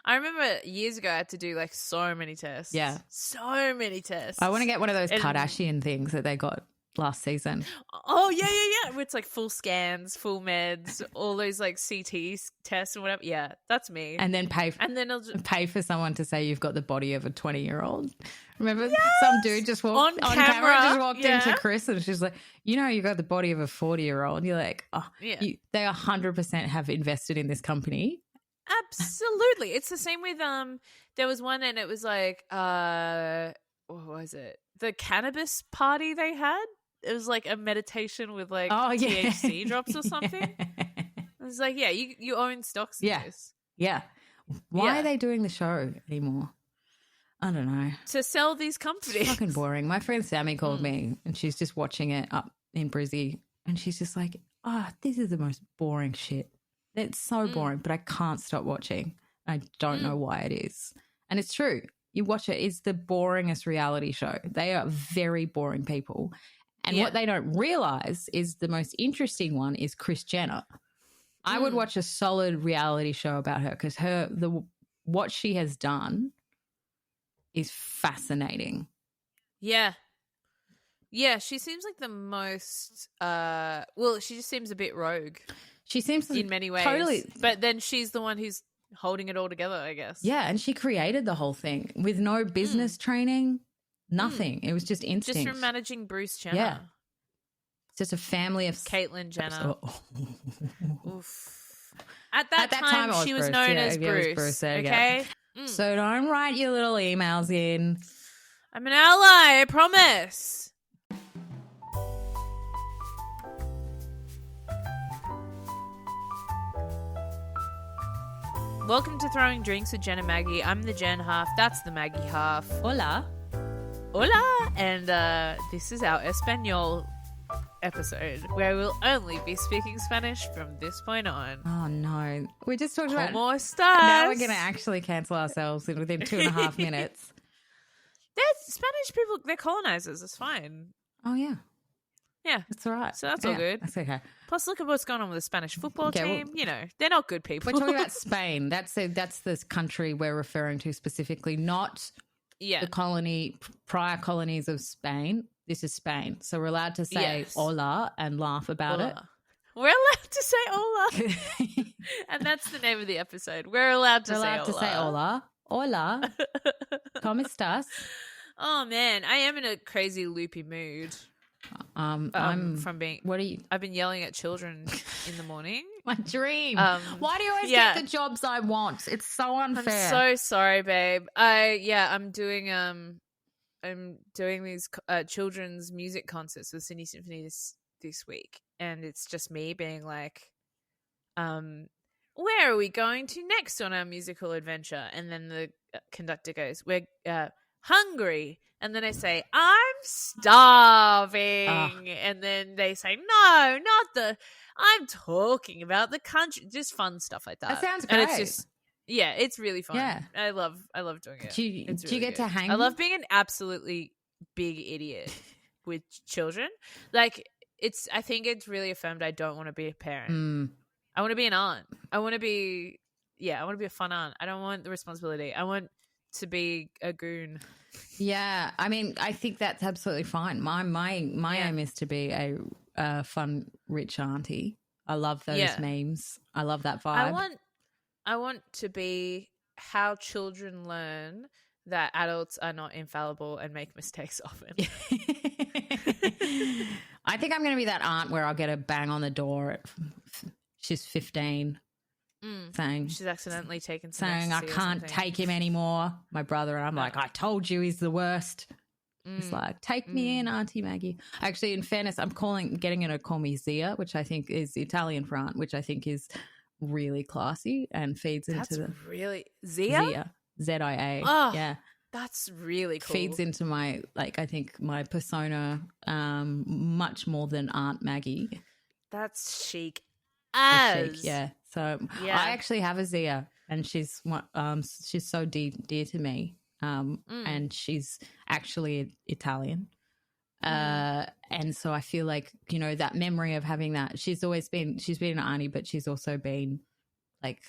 I remember years ago I had to do like so many tests. Yeah. So many tests. I want to get one of those Kardashian things that they got last season. Oh, yeah. Where it's like full scans, full meds, all those like CT tests and whatever. Yeah, that's me. And then pay for someone to say you've got the body of a 20-year-old. Remember some dude just walked on camera just walked into Chris and she's like, you know, you got the body of a 40-year-old. You're like, oh, yeah. They 100% have invested in this company. Absolutely. It's the same with there was one and it was like what was it? The cannabis party they had. It was like a meditation with like THC drops or something. Yeah. It was like, yeah, you own stocks in this. Yeah. Why are they doing the show anymore? I don't know. To sell these companies. It's fucking boring. My friend Sammy called me and she's just watching it up in Brizzy and she's just like, this is the most boring shit. It's so boring, but I can't stop watching. I don't know why it is. And it's true. You watch it, it's the boringest reality show. They are very boring people. And what they don't realize is the most interesting one is Kris Jenner. I would watch a solid reality show about her because what she has done is fascinating. Yeah. Yeah, she seems like the most she just seems a bit rogue. She seems in many ways. Totally. But then she's the one who's holding it all together, I guess. Yeah, and she created the whole thing with no business training, nothing. It was just instinct. Just from managing Bruce Jenner. Yeah. It's just a family of Caitlyn Jenner. Oof. At that time she was Bruce. known as Bruce. Okay? So don't write your little emails in. I'm an ally, I promise. Welcome to Throwing Drinks with Jen and Maggie. I'm the Jen half. That's the Maggie half. Hola. Hola. And this is our Espanol episode where we'll only be speaking Spanish from this point on. Oh, no. We just talked about... ¿Cómo estás? Now we're going to actually cancel ourselves within 2.5 minutes. Spanish people, they're colonizers. It's fine. Oh, yeah. Yeah. That's all right. So that's all good. That's okay. Plus, look at what's going on with the Spanish football team. Well, they're not good people. We're talking about Spain. That's the country we're referring to specifically, not the prior colonies of Spain. This is Spain. So we're allowed to say hola and laugh about it. We're allowed to say hola. And that's the name of the episode. We're allowed to say hola. Hola. ¿Cómo estás? Oh, man. I am in a crazy loopy mood. I've been yelling at children in the morning. My dream. Why do you always get the jobs I want? It's so unfair. I'm so sorry, babe. I'm doing these children's music concerts with Sydney Symphony this week, and it's just me being like, where are we going to next on our musical adventure? And then the conductor goes, we're hungry. And then I say, I'm starving. And then they say, no, I'm talking about the country. Just fun stuff like that. That sounds great. And it's just, it's really fun. Yeah. I love doing it. Do you get to hang? I love being an absolutely big idiot with children. Like, I think it's really affirmed I don't want to be a parent. I want to be an aunt. I want to be a fun aunt. I don't want the responsibility. I want to be a goon. Yeah, I mean, I think that's absolutely fine. My aim is to be a fun, rich auntie. I love those memes. I love that vibe. I want to be how children learn that adults are not infallible and make mistakes often. I think I'm going to be that aunt where I'll get a bang on the door. She's 15. Saying she's accidentally taken saying I can't take him anymore. My brother and I'm like, I told you he's the worst. He's like, take me in, Auntie Maggie. Actually, in fairness, I'm getting her to call me Zia, which I think is Italian for aunt, which I think is really classy and feeds into really Zia? Z-I-A. Oh, yeah. That's really cool. Feeds into my, I think my persona much more than Aunt Maggie. That's chic. Chic, yeah. So I actually have a Zia, and she's so dear to me, and she's actually Italian, and so I feel like that memory of having that. She's been an auntie, but she's also been like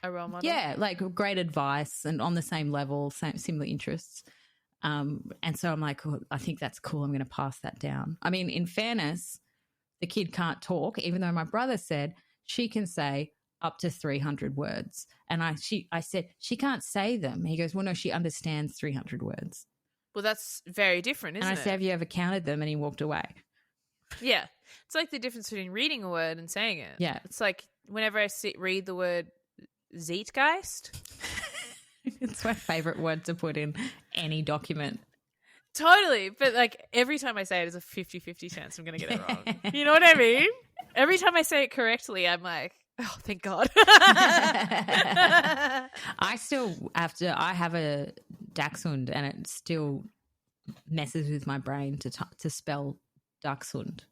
A role model. Yeah, like great advice and on the same level, similar interests. And so I'm like, I think that's cool. I'm going to pass that down. I mean, in fairness, the kid can't talk, even though my brother said she can say up to 300 words. And I said, she can't say them. He goes, well, no, she understands 300 words. Well, that's very different, isn't it? And I said, have you ever counted them? And he walked away. Yeah. It's like the difference between reading a word and saying it. Yeah. It's like whenever I read the word Zeitgeist. It's my favorite word to put in any document. Totally. But like every time I say it, it's a 50-50 chance I'm going to get it wrong. You know what I mean? Every time I say it correctly, I'm like, oh, thank God. I still I have a Dachshund and it still messes with my brain to spell Dachshund.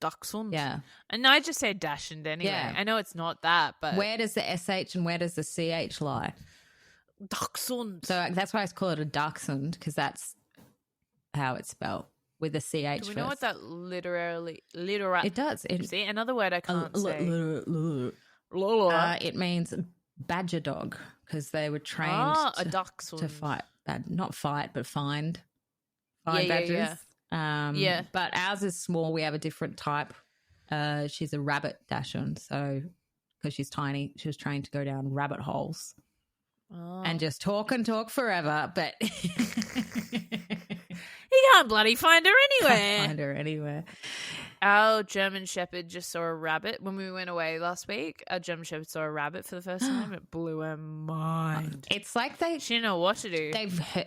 Dachshund? Yeah. And I just say Dachshund anyway. Yeah. I know it's not that, but. Where does the SH and where does the CH lie? Dachshund. So that's why I call it a Dachshund, because that's how it's spelled, with a CH Do we know what that literally It does. See, another word I can't say. It means badger dog, because they were trained a dachshund. to fight. Not fight, but find badgers. Yeah. But ours is small. We have a different type. She's a rabbit Dachshund, so because she's tiny, she was trained to go down rabbit holes and just talk and talk forever. But you can't bloody find her anywhere. Find her anywhere. Our German Shepherd just saw a rabbit when we went away last week. Our German Shepherd saw a rabbit for the first time. It blew her mind. It's like she didn't know what to do.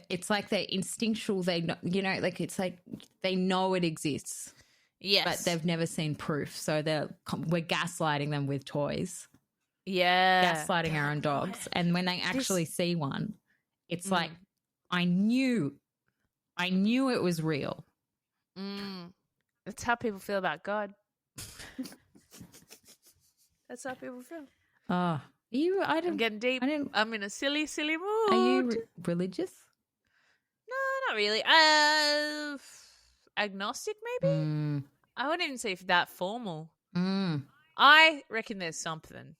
It's like they're instinctual. They know, like it's like they know it exists. Yes, but they've never seen proof. So we're gaslighting them with toys. Yeah, gaslighting our own dogs. And when they actually see one, it's like I knew it was real. That's how people feel about God. That's how people feel. Oh, I'm getting deep. I'm in a silly, silly mood. Are you religious? No, not really. Agnostic, maybe? I wouldn't even say that formal. I reckon there's something.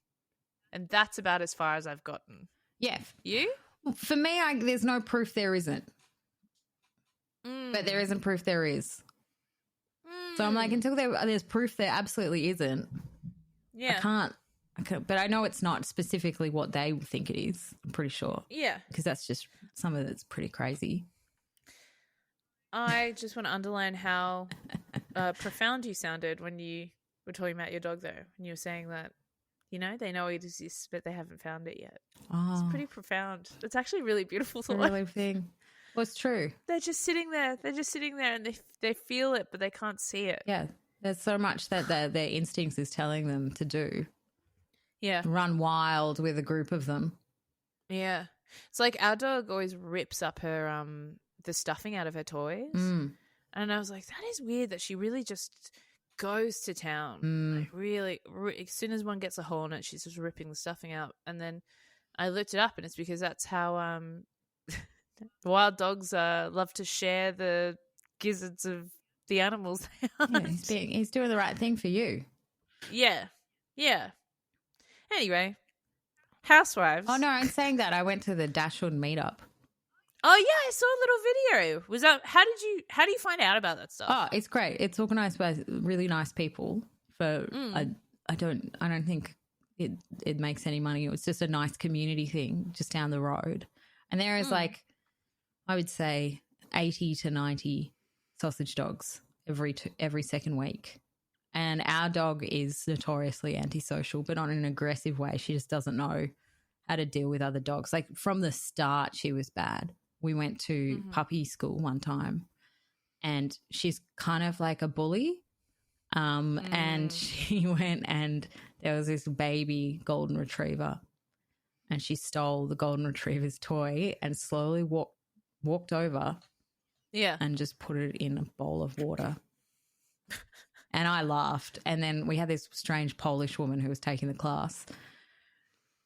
And that's about as far as I've gotten. Yeah. You? For me, there's no proof there isn't. But there isn't proof there is. So I'm like, until there's proof there absolutely isn't. Yeah. I can't. But I know it's not specifically what they think it is. I'm pretty sure. Yeah. Because that's just some of it's pretty crazy. I just want to underline how profound you sounded when you were talking about your dog, though. When you were saying that, they know it exists, but they haven't found it yet. Oh. It's pretty profound. It's actually really beautiful to really thing. Well, it's true. They're just sitting there. And they feel it, but they can't see it. Yeah. There's so much that their instincts is telling them to do. Yeah. Run wild with a group of them. Yeah. It's like our dog always rips up her the stuffing out of her toys. And I was like, that is weird that she really just goes to town. Like really, as soon as one gets a hole in it, she's just ripping the stuffing out. And then I looked it up, and it's because that's how wild dogs love to share the gizzards of the animals they hunt. Yeah, he's doing the right thing for you. Yeah. Yeah. Anyway, housewives. Oh, no, I'm saying that. I went to the Dachshund meetup. Oh, yeah, I saw a little video. Was that how do you find out about that stuff? Oh, it's great. It's organised by really nice people. I don't think it makes any money. It was just a nice community thing just down the road. And there is like, I would say 80 to 90 sausage dogs every second week. And our dog is notoriously antisocial, but not in an aggressive way. She just doesn't know how to deal with other dogs. Like from the start, she was bad. We went to puppy school one time, and she's kind of like a bully. And she went, and there was this baby golden retriever, and she stole the golden retriever's toy and slowly walked over, and just put it in a bowl of water. And I laughed. And then we had this strange Polish woman who was taking the class,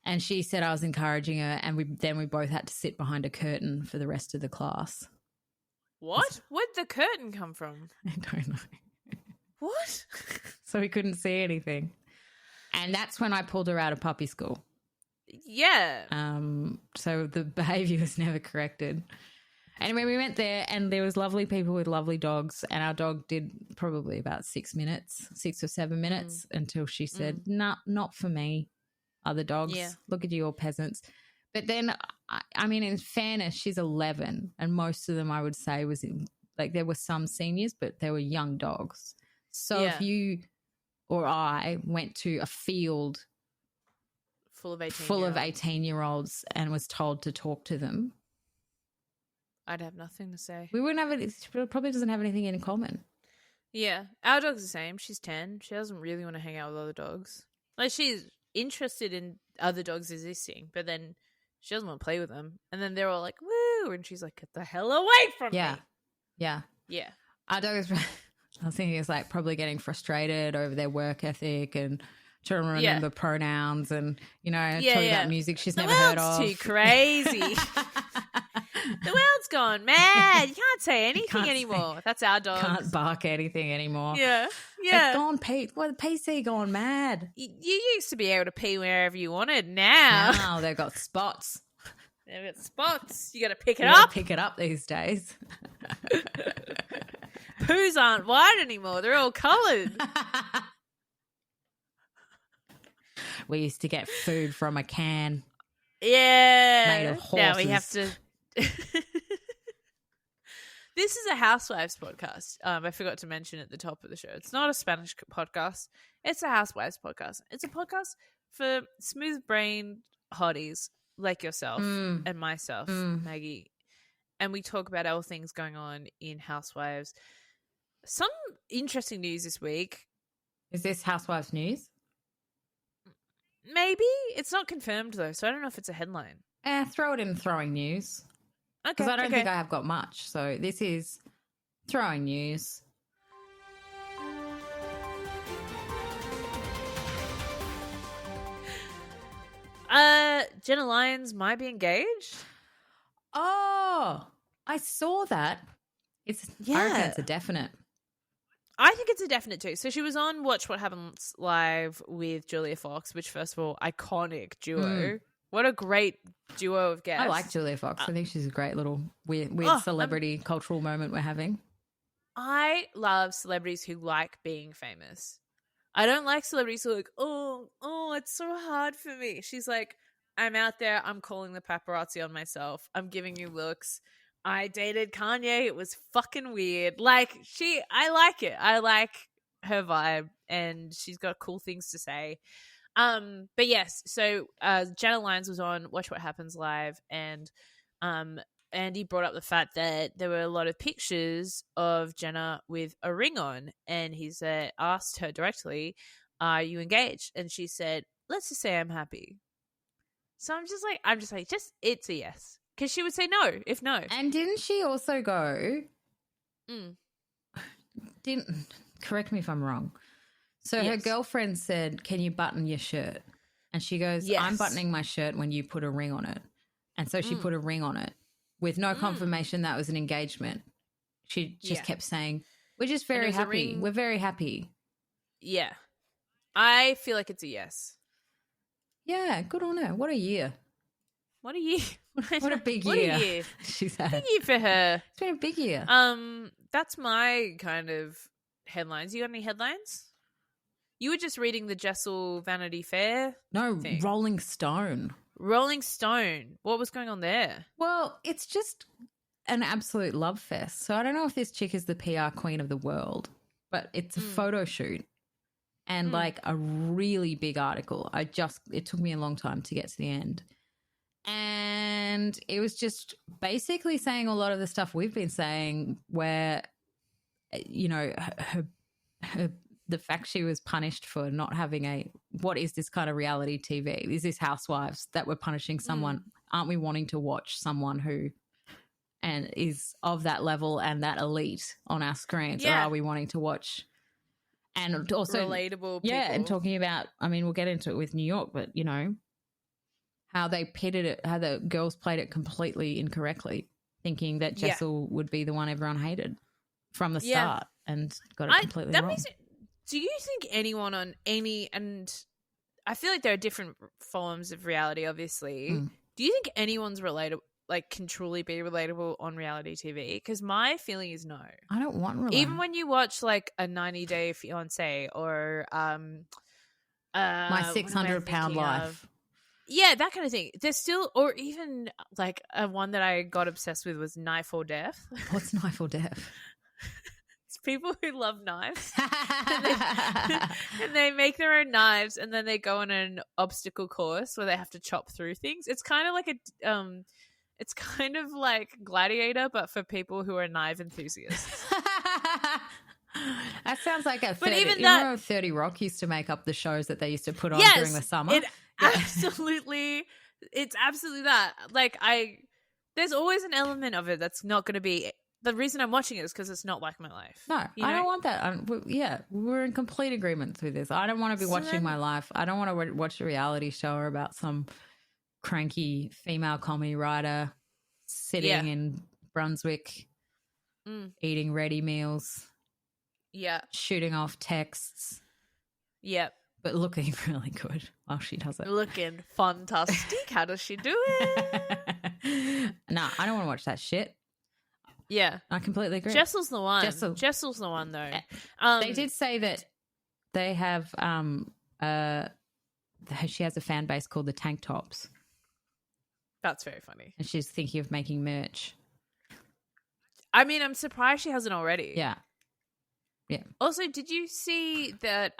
and she said I was encouraging her, and we both had to sit behind a curtain for the rest of the class. What? Where'd the curtain come from? I don't know. What? So we couldn't see anything. And that's when I pulled her out of puppy school. Yeah. So the behaviour was never corrected. Anyway, we went there and there was lovely people with lovely dogs, and our dog did probably about 6 or 7 minutes until she said, nah, not for me, other dogs. Yeah. Look at you all peasants. But then, I mean, in fairness, she's 11 and most of them I would say there were some seniors, but they were young dogs. So if you or I went to a field full of 18-year-olds and was told to talk to them, I'd have nothing to say. We wouldn't have it. It probably doesn't have anything in common. Yeah. Our dog's the same. She's 10. She doesn't really want to hang out with other dogs. Like, she's interested in other dogs existing, but then she doesn't want to play with them. And then they're all like, woo. And she's like, get the hell away from me. Yeah. Yeah. Our dog is, I was thinking it's like probably getting frustrated over their work ethic and trying to remember pronouns and, talking about music she's never heard of. The world's too crazy. The world's gone mad. You can't say anything anymore. That's our dog. Can't bark anything anymore. Yeah. It's gone, Pete. Well, the PC gone mad. You used to be able to pee wherever you wanted. Now they've got spots. They've got spots. You got to pick it up. Pick it up these days. Poos aren't white anymore. They're all coloured. We used to get food from a can. Yeah. Made of horses. Now we have to. This is a housewives podcast. I forgot to mention at the top of the show. It's not a Spanish podcast. It's a housewives podcast. It's a podcast for smooth-brained hotties like yourself and myself, Maggie. And we talk about all things going on in housewives. Some interesting news this week. Is this housewives news? Maybe. It's not confirmed, though, so I don't know if it's a headline. Throw it in throwing news. Okay. Because I don't think I have got much. So this is throwing news. Jenna Lyons might be engaged. Oh, I saw that. I reckon it's a definite. I think it's a definite too. So she was on Watch What Happens Live with Julia Fox, which, first of all, iconic duo. What a great duo of guests. I like Julia Fox. I think she's a great little weird celebrity cultural moment we're having. I love celebrities who like being famous. I don't like celebrities who are like, oh, it's so hard for me. She's like, I'm out there. I'm calling the paparazzi on myself. I'm giving you looks. I dated Kanye. It was fucking weird. Like, I like it. I like her vibe, and she's got cool things to say. But yes, so Jenna Lyons was on Watch What Happens Live, and Andy brought up the fact that there were a lot of pictures of Jenna with a ring on, and he asked her directly, "Are you engaged?" And she said, "Let's just say I'm happy." So I'm just like, it's a yes, because she would say no if no. And didn't she also go? Correct me if I'm wrong. So her girlfriend said, "Can you button your shirt?" And she goes, yes. "I'm buttoning my shirt when you put a ring on it." And so she put a ring on it with no confirmation that was an engagement. She just kept saying, "We're just very happy. We're very happy." Yeah. I feel like it's a yes. Yeah, good on her. What a year. What a year. What a big year. What a year. She's had. Big year for her. It's been a big year. That's my kind of headlines. You got any headlines? You were just reading the Jessel Vanity Fair thing. Rolling Stone. Rolling Stone. What was going on there? Well, it's just an absolute love fest. So I don't know if this chick is the PR queen of the world, but it's a photo shoot and like a really big article. It took me a long time to get to the end. And it was just basically saying a lot of the stuff we've been saying where, the fact she was punished for not having what is this kind of reality TV? Is this Housewives that we're punishing someone? Aren't we wanting to watch someone who and is of that level and that elite on our screens? Yeah. Or are we wanting to watch and also relatable people? Yeah, and talking about, we'll get into it with New York, but how they pitted it, how the girls played it completely incorrectly, thinking that Jessel would be the one everyone hated from the start and got it completely wrong. Do you think anyone on any, and I feel like there are different forms of reality, obviously. Mm. Do you think anyone's relatable, like can truly be relatable on reality TV? Because my feeling is no. I don't want reality. Even when you watch like a 90 Day Fiance or My what am I 600-pound thinking life. of? Yeah, that kind of thing. There's still, or even like one that I got obsessed with was Knife or Death. What's knife or death? It's people who love knives. and they make their own knives, and then they go on an obstacle course where they have to chop through things. It's kind of like it's kind of like Gladiator, but for people who are knife enthusiasts. That sounds like a 30, But even you that- know 30 Rock used to make up the shows that they used to put on Yes, during the summer. It absolutely, it's absolutely that. Like there's always an element of it that's not going to be. The reason I'm watching it is because it's not like my life. No, I don't want that. We're in complete agreement with this. I don't want to be watching my life. I don't want to watch a reality show about some cranky female comedy writer sitting in Brunswick eating ready meals. Yeah. Shooting off texts. Yep. But looking really good while she does it. Looking fantastic. How does she do it? Nah, I don't want to watch that shit. Yeah. I completely agree. Jessel's the one. Jessel's the one, though. They did say that they have she has a fan base called the Tank Tops. That's very funny. And she's thinking of making merch. I mean, I'm surprised she hasn't already. Yeah. Yeah. Also, did you see that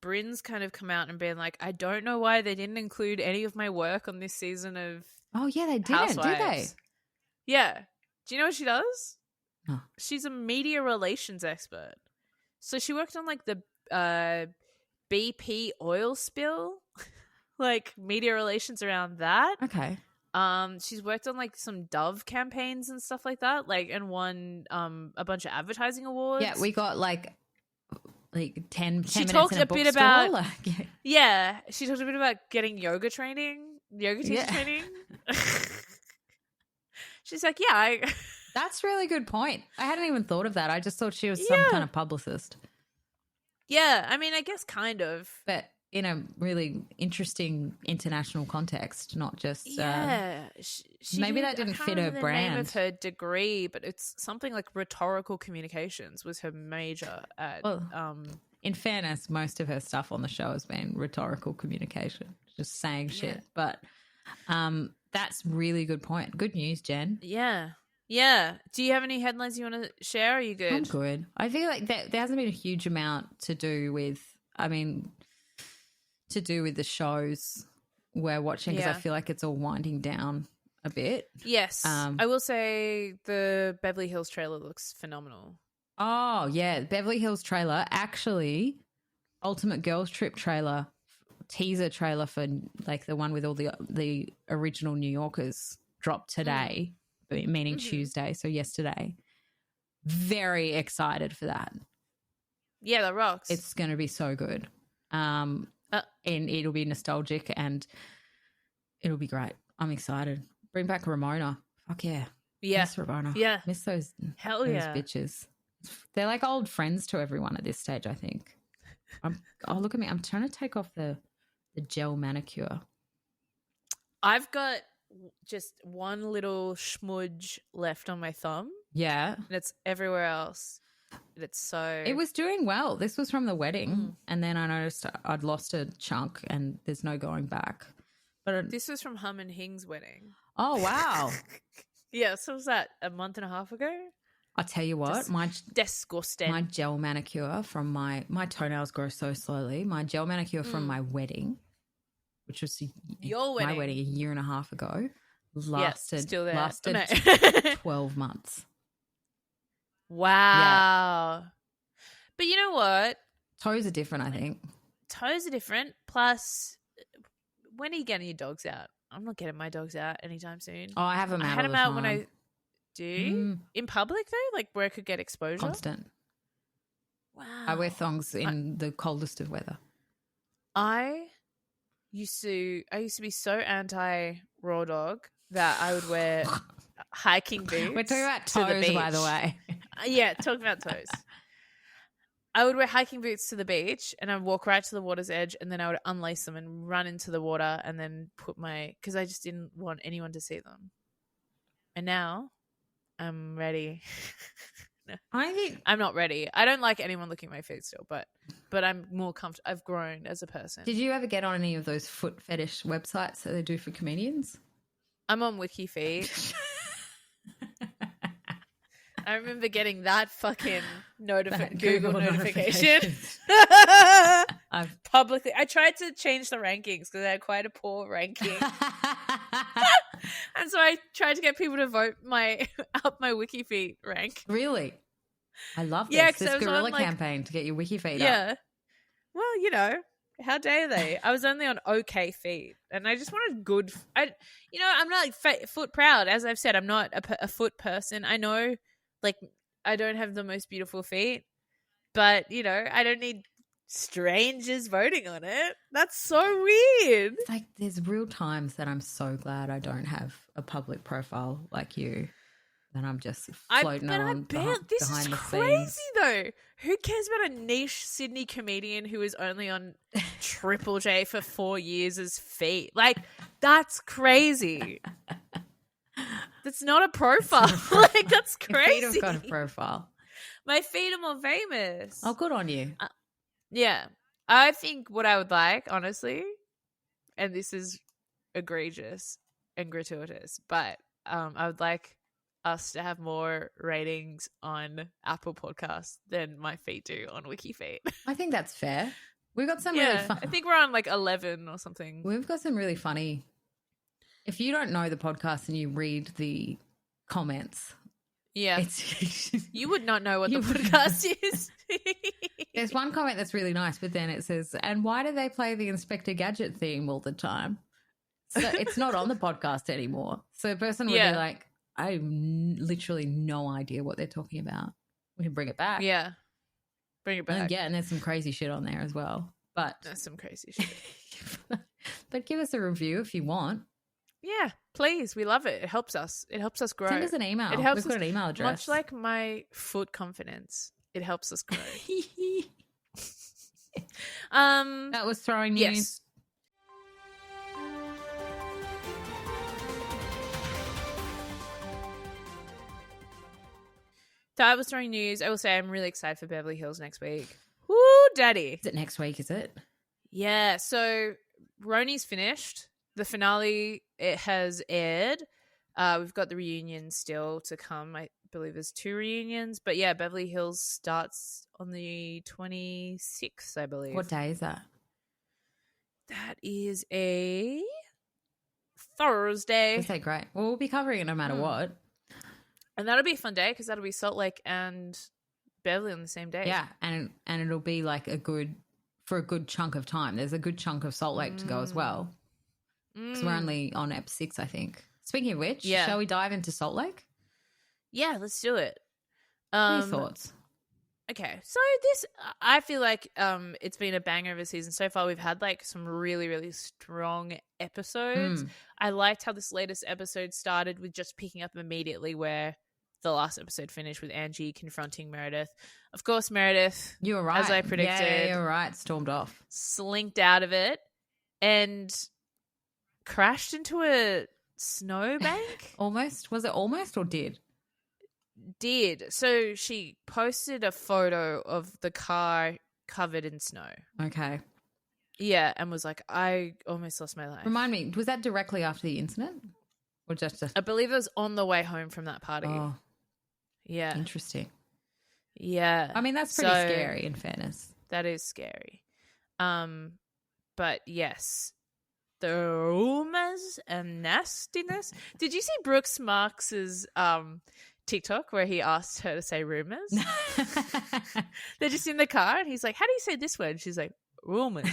Bryn's kind of come out and been like, I don't know why they didn't include any of my work on this season of Oh, yeah, they didn't, did they? Housewives. Yeah. Do you know what she does? No. She's a media relations expert. So she worked on like the BP oil spill, like media relations around that. Okay. She's worked on like some Dove campaigns and stuff like that, like and won a bunch of advertising awards. Yeah, we got like 10 she minutes talked in a a bit bookstore, about like, yeah, she talked a bit about getting yoga teacher training. She's like, yeah, that's a really good point. I hadn't even thought of that. I just thought she was some kind of publicist. Yeah, I mean, I guess kind of, but in a really interesting international context, not just she maybe did, that didn't fit I her can't remember the brand. name of her degree, but it's something like rhetorical communications was her major at. Well, in fairness, most of her stuff on the show has been rhetorical communication, just saying shit. But that's really good point. Good news, Jen. Yeah. Yeah. Do you have any headlines you want to share? Are you good? I'm good. I feel like there hasn't been a huge amount to do with the shows we're watching because I feel like it's all winding down a bit. Yes. I will say the Beverly Hills trailer looks phenomenal. Oh, yeah. Beverly Hills trailer. Actually, Ultimate Girls Trip trailer, teaser trailer for like the one with all the original New Yorkers dropped today, meaning Tuesday, so yesterday. Very excited for that. Yeah, that rocks. It's going to be so good. And it'll be nostalgic and it'll be great. I'm excited. Bring back Ramona. Fuck yeah. Yeah. Miss Ramona. Yeah. Miss those bitches. They're like old friends to everyone at this stage, I think. Look at me. I'm trying to take off the gel manicure. I've got just one little schmudge left on my thumb. Yeah. And it's everywhere else. It's so... It was doing well. This was from the wedding. And then I noticed I'd lost a chunk and there's no going back. But this was from Hum and Hing's wedding. Oh, wow. Yeah, so was that a month and a half ago? I'll tell you what. Disgusting. My gel manicure from my toenails grow so slowly. My gel manicure from my wedding, which was my wedding a year and a half ago, lasted 12 months. Wow. Yeah. But you know what? Toes are different, I think. Toes are different. Plus, when are you getting your dogs out? I'm not getting my dogs out anytime soon. Oh, I have them out. I had them out when I do. In public, though? Like where I could get exposure? Constant. Wow. I wear thongs in the coldest of weather. I used to be so anti raw dog that I would wear hiking boots. We're talking about toes, by the way. Yeah, talking about toes. I would wear hiking boots to the beach and I'd walk right to the water's edge and then I would unlace them and run into the water and then because I just didn't want anyone to see them. And now I'm ready. No, I'm not ready. I don't like anyone looking at my feet still, but I'm more comfortable. I've grown as a person. Did you ever get on any of those foot fetish websites that they do for comedians? I'm on Wiki Feet. I remember getting that fucking Google notification. Publicly. I tried to change the rankings because I had quite a poor ranking. And so I tried to get people to vote up my Wiki Feet rank. Really? I love this. Yeah, this guerrilla campaign to get your Wiki Feet up. Yeah. Well, how dare they? I was only on okay feet, and I just wanted good. I'm not foot proud, as I've said. I'm not a foot person. I know, I don't have the most beautiful feet, but I don't need strangers voting on it. That's so weird. It's there's real times that I'm so glad I don't have a public profile like you. And I'm just floating on behind the scenes. This is crazy, though. Who cares about a niche Sydney comedian who is only on Triple J for 4 years' feet? That's crazy. That's not a profile. That's crazy. Your feet have got a profile. My feet are more famous. Oh, good on you. Yeah. I think what I would like, honestly, and this is egregious and gratuitous, but I would like us to have more ratings on Apple Podcasts than my feet do on WikiFeet. I think that's fair. We've got some really fun. I think we're on 11 or something. We've got some really funny. If you don't know the podcast and you read the comments, you would not know what the podcast is. There's one comment that's really nice, but then it says, "And why do they play the Inspector Gadget theme all the time?" So it's not on the podcast anymore. So the person would be like, I have literally no idea what they're talking about. We can bring it back. Yeah. Bring it back. And there's some crazy shit on there as well. But there's some crazy shit. But give us a review if you want. Yeah, please. We love it. It helps us. It helps us grow. Send us an email. It helps We've got an email address. Much like my foot confidence, it helps us grow. That was throwing news. Yes. That was throwing news. I will say I'm really excited for Beverly Hills next week. Woo, daddy. Is it next week, is it? Yeah. So Roni's finished. The finale, it has aired. We've got the reunion still to come. I believe there's 2 reunions. But yeah, Beverly Hills starts on the 26th, I believe. What day is that? That is a Thursday. Okay, great. Well, we'll be covering it no matter what. And that'll be a fun day because that'll be Salt Lake and Beverly on the same day. Yeah, and it'll be for a good chunk of time. There's a good chunk of Salt Lake to go as well. Because we're only on Ep 6, I think. Speaking of which, shall we dive into Salt Lake? Yeah, let's do it. What are your thoughts? Okay, so I feel like it's been a banger of a season so far. We've had some really, really strong episodes. I liked how this latest episode started with just picking up immediately where the last episode finished with Angie confronting Meredith. Of course, Meredith, you were right. as I predicted. Yeah, you were right. Stormed off. Slinked out of it and crashed into a snowbank. Almost. Was it almost or did? Did. So she posted a photo of the car covered in snow. Okay. Yeah, and was like, I almost lost my life. Remind me, was that directly after the incident? Or just I believe it was on the way home from that party. Oh. Yeah. Interesting. Yeah. I mean, that's pretty scary, in fairness. That is scary. But yes, the rumors and nastiness. Did you see Brooks Marks's TikTok where he asked her to say rumors? They're just in the car and he's like, how do you say this word? She's like, rumors.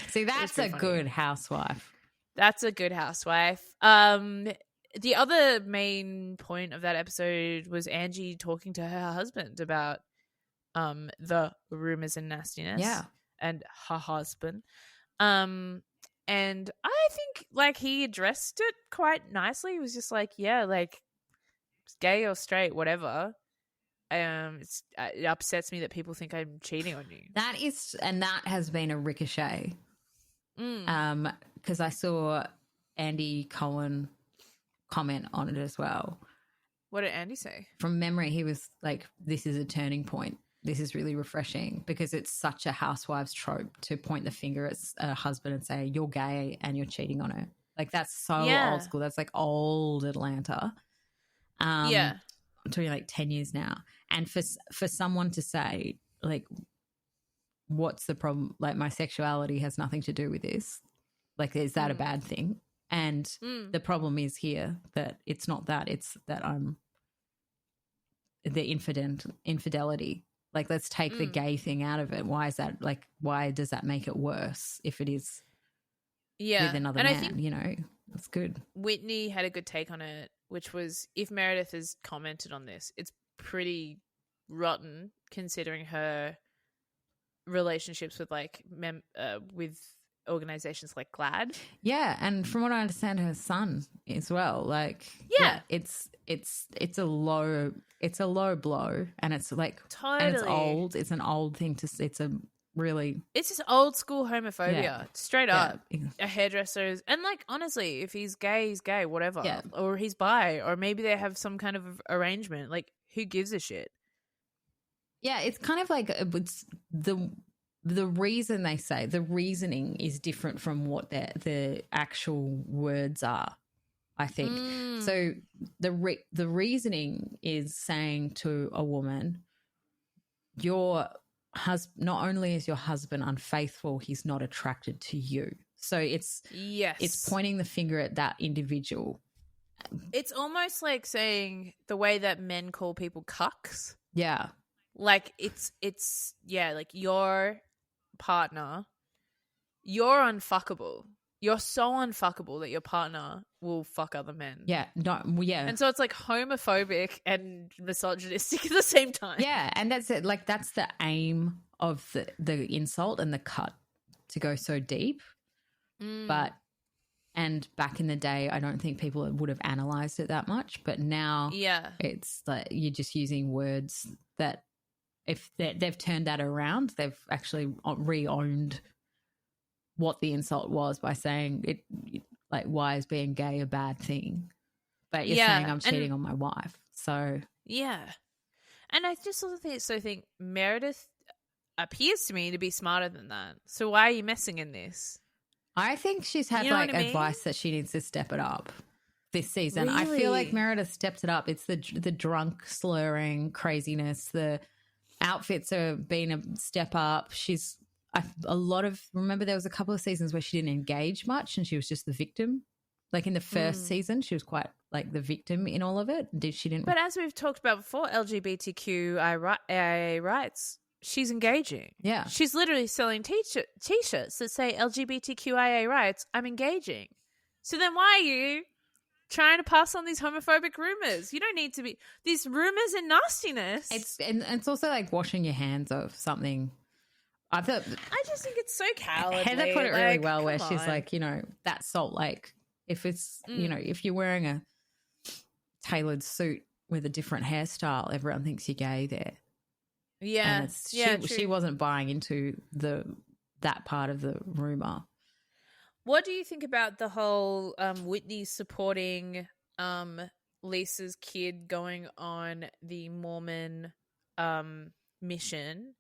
See, that's a good housewife. That's a good housewife. The other main point of that episode was Angie talking to her husband about the rumors and nastiness. Yeah. And her husband. And I think he addressed it quite nicely. He was just like, yeah, gay or straight, whatever. it upsets me that people think I'm cheating on you. That has been a ricochet. Because I saw Andy Cohen comment on it as well. What did Andy say? From memory, he was like, this is a turning point. This is really refreshing because it's such a housewives trope to point the finger at a husband and say, you're gay and you're cheating on her. Like, that's so old school. That's like old Atlanta. I'm talking like 10 years now. And for someone to say, like, what's the problem? Like, my sexuality has nothing to do with this. Like, is that a bad thing? And the problem is here that it's not that. It's that I'm the infidelity. Like, let's take the gay thing out of it. Why is that? Like, why does that make it worse if it is with another man? I think, you know, it's good. Whitney had a good take on it, which was, if Meredith has commented on this, it's pretty rotten considering her relationships with like with organizations like GLAAD. Yeah, and from what I understand, her son as well. Like, it's a low blow, and it's like and it's old. It's an old thing to. It's just old school homophobia, straight up. A hairdresser's, and like honestly, if he's gay, he's gay, whatever, or he's bi, or maybe they have some kind of arrangement. Like, who gives a shit? Yeah, it's kind of like it's the reason they say the reasoning is different from what the actual words are, I think. So the reasoning is saying to a woman, your husband, not only is your husband unfaithful, he's not attracted to you. So it's pointing the finger at that individual. It's almost like saying the way that men call people cucks. Yeah. Like it's like your partner, you're unfuckable. You're so unfuckable that your partner will fuck other men. Yeah. And so it's like homophobic and misogynistic at the same time. Yeah. And that's it. Like, that's the aim of the insult and the cut, to go so deep. But, and back in the day, I don't think people would have analysed it that much. But now it's like you're just using words that, if they've turned that around, they've actually re-owned what the insult was by saying it, like, why is being gay a bad thing? But you're saying I'm cheating on my wife. So and I just also think Meredith appears to me to be smarter than that. So why are you messing in this? I think she's had advice that she needs to step it up this season. Really? I feel like Meredith stepped it up. It's the drunk slurring craziness, the outfits are being a step up. She's remember there was a couple of seasons where she didn't engage much and she was just the victim. Like in the first season, she was quite like the victim in all of it. She didn't. But as we've talked about before, LGBTQIA rights, she's engaging. Yeah. She's literally selling T-shirts that say LGBTQIA rights, I'm engaging. So then why are you trying to pass on these homophobic rumors? You don't need to be these rumors and nastiness. It's also like washing your hands of something. I just think it's so cowardly. Heather put it really well, where she's like, you know, that Salt Lake. If it's you know, if you're wearing a tailored suit with a different hairstyle, everyone thinks you're gay there. Yeah, and she wasn't buying into that part of the rumor. What do you think about the whole Whitney supporting Lisa's kid going on the Mormon mission,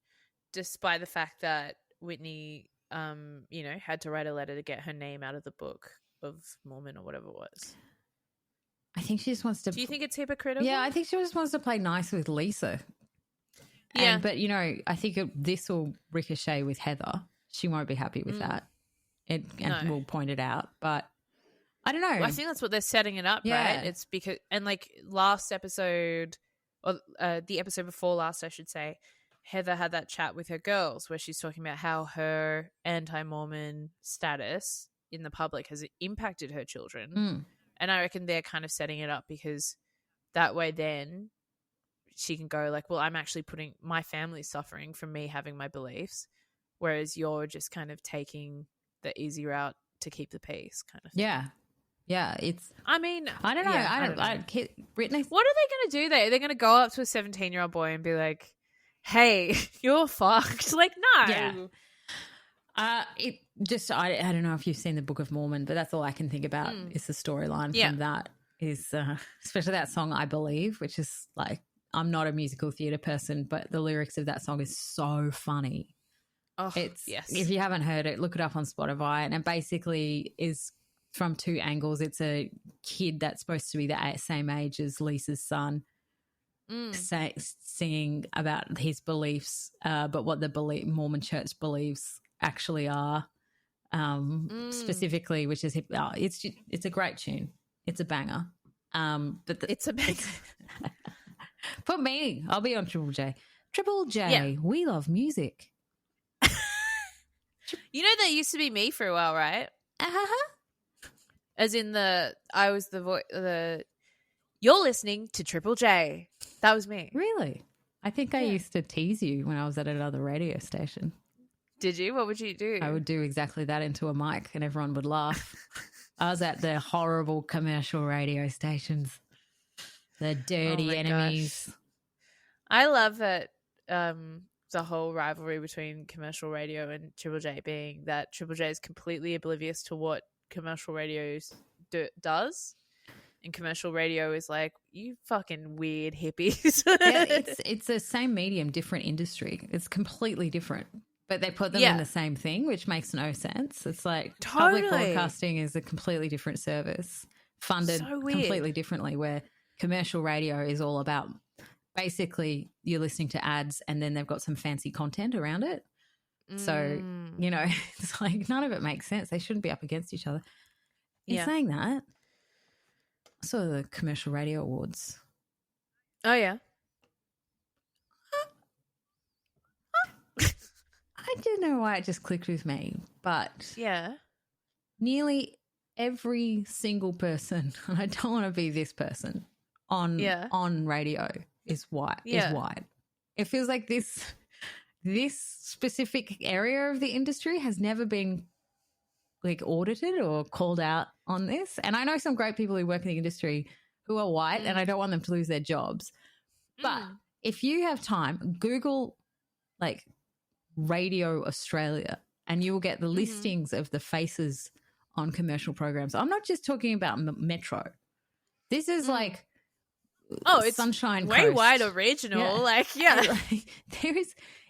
despite the fact that Whitney, you know, had to write a letter to get her name out of the book of Mormon or whatever it was? I think she just wants to. Do you think it's hypocritical? Yeah, I think she just wants to play nice with Lisa. Yeah, but you know, I think this will ricochet with Heather. She won't be happy with that. We'll point it out, but I don't know. Well, I think that's what they're setting it up, right? It's because, and like last episode, or the episode before last, I should say, Heather had that chat with her girls where she's talking about how her anti-Mormon status in the public has impacted her children. And I reckon they're kind of setting it up because that way then she can go like, well, I'm actually putting my family suffering from me having my beliefs, whereas you're just kind of taking the easy route to keep the peace kind of thing. Yeah, I mean, I don't know. yeah, I don't know. Britney. What are they going to do there? They're going to go up to a 17-year-old boy and be like, "Hey, you're fucked." Like, no. Yeah. It just I don't know if you've seen the Book of Mormon, but that's all I can think about is the storyline from that. Is especially that song "I Believe," which is like, I'm not a musical theatre person, but the lyrics of that song is so funny. Oh, it's yes. If you haven't heard it, look it up on Spotify, and it basically is from two angles. It's a kid that's supposed to be the same age as Lisa's son, singing about his beliefs, but what the Mormon Church beliefs actually are, specifically, which is it's a great tune. It's a banger. But it's a banger. Put me. I'll be on Triple J. Triple J. We love music. You know that used to be me for a while, right? As in I was the voice. You're listening to Triple J. That was me. Really? I think I used to tease you when I was at another radio station. Did you? What would you do? I would do exactly that into a mic, and everyone would laugh. I was at the horrible commercial radio stations, the dirty enemies. Gosh. I love that. The whole rivalry between commercial radio and Triple J being that Triple J is completely oblivious to what commercial radio does, and commercial radio is like, you fucking weird hippies. It's the same medium, different industry. It's completely different, but they put them in the same thing, which makes no sense. It's like public broadcasting is a completely different service, funded completely differently, where commercial radio is all about basically you're listening to ads and then they've got some fancy content around it. So, it's like none of it makes sense. They shouldn't be up against each other. In saying that, I saw the commercial radio awards. Oh, yeah. I don't know why it just clicked with me, but nearly every single person, and I don't want to be this person, on radio is white. It feels like this specific area of the industry has never been like audited or called out on this. And I know some great people who work in the industry who are white, and I don't want them to lose their jobs. But if you have time, Google like Radio Australia, and you will get the listings of the faces on commercial programs. I'm not just talking about Metro. This is like it's Sunshine way Coast. Wide original.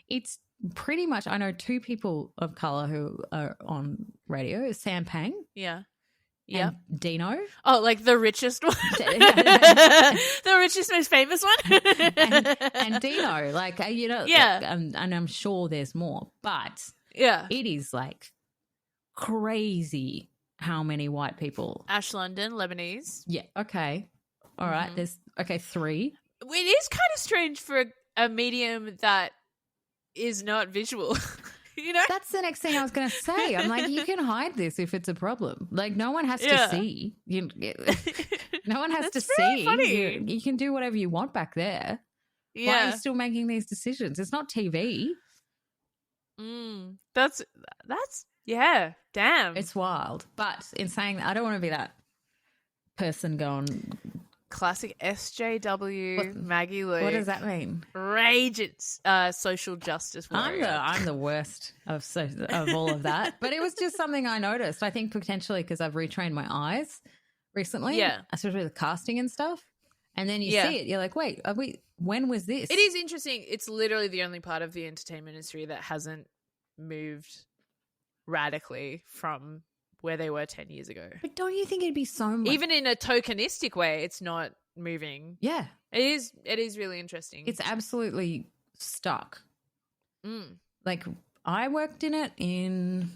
It's pretty much, I know two people of colour who are on radio, Sam Pang. Yeah. And Dino. Oh, like the richest one. The richest, most famous one. and Dino, and I'm sure there's more, but it is like crazy how many white people. Ash London, Lebanese. Yeah, okay. All right, there's, 3. It is kind of strange for a medium that is not visual. That's the next thing I was going to say. I'm like, you can hide this if it's a problem. Like, no one has to see. No one has to see. Funny. You can do whatever you want back there. Why are you still making these decisions? It's not TV. That's damn. It's wild. But in saying that, I don't want to be that person going. Classic SJW, Maggie Luke. What does that mean? Raging social justice warrior. I'm the worst of all of that. But it was just something I noticed. I think potentially because I've retrained my eyes recently, especially with casting and stuff. And then you see it, you're like, wait, when was this? It is interesting. It's literally the only part of the entertainment industry that hasn't moved radically from where they were 10 years ago. But don't you think it'd be so much... Even in a tokenistic way, it's not moving. Yeah. It is really interesting. It's absolutely stuck. Like, I worked in it in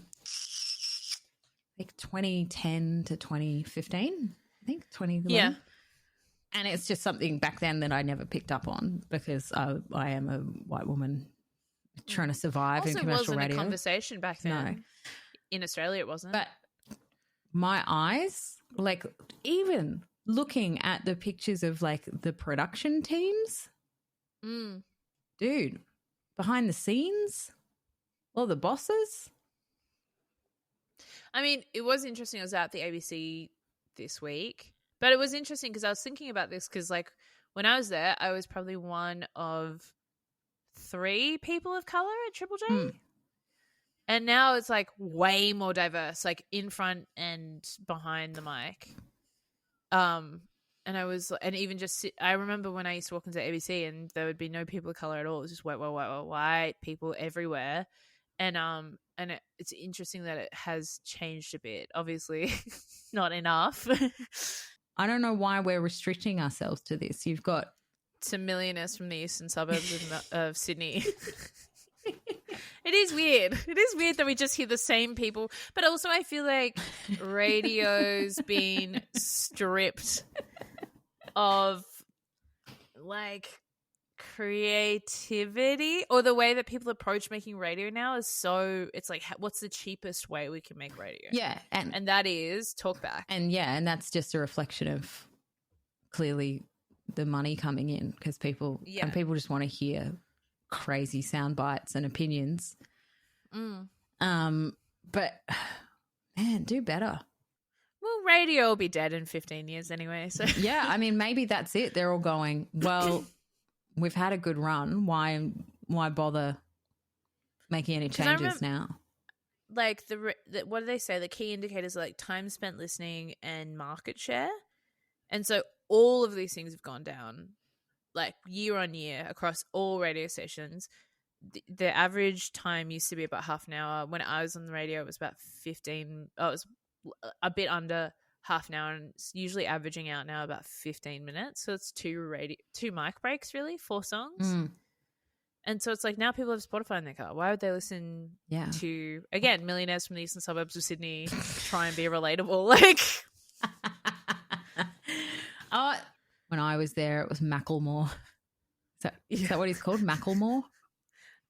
like 2010 to 2015, I think, 2011. Yeah. And it's just something back then that I never picked up on because I am a white woman trying to survive in commercial radio. It wasn't a conversation back then. No. In Australia it wasn't. But my eyes, like even looking at the pictures of like the production teams, dude, behind the scenes, all the bosses. I mean, it was interesting. I was at the ABC this week. But it was interesting because I was thinking about this because, like, when I was there, I was probably one of 3 people of color at Triple J. Mm. And now it's, like, way more diverse, like, in front and behind the mic. And I was, and even just, I remember when I used to walk into ABC and there would be no people of color at all. It was just white people everywhere. And it's interesting that it has changed a bit. Obviously, not enough. I don't know why we're restricting ourselves to this. You've got some millionaires from the eastern suburbs of Sydney. It is weird. It is weird that we just hear the same people. But also I feel like radio's been stripped of, like, creativity, or the way that people approach making radio now is so, it's like, what's the cheapest way we can make radio? Yeah. And that is talkback. And and that's just a reflection of clearly the money coming in, because people just want to hear crazy sound bites and opinions. But man, do better. Well, radio will be dead in 15 years anyway. So yeah, I mean, maybe that's it. They're all going, well, we've had a good run. Why bother making any changes now? Like, what do they say? The key indicators are like time spent listening and market share. And so all of these things have gone down, like, year on year across all radio stations. The average time used to be about half an hour. When I was on the radio, it was about 15. Oh, it was a bit under half an hour, and it's usually averaging out now about 15 minutes. So it's 2 mic breaks, really, 4 songs. And so it's like, now people have Spotify in their car. Why would they listen to, again, millionaires from the eastern suburbs of Sydney try and be relatable? Like, when I was there, it was Macklemore. Is that what he's called? Macklemore?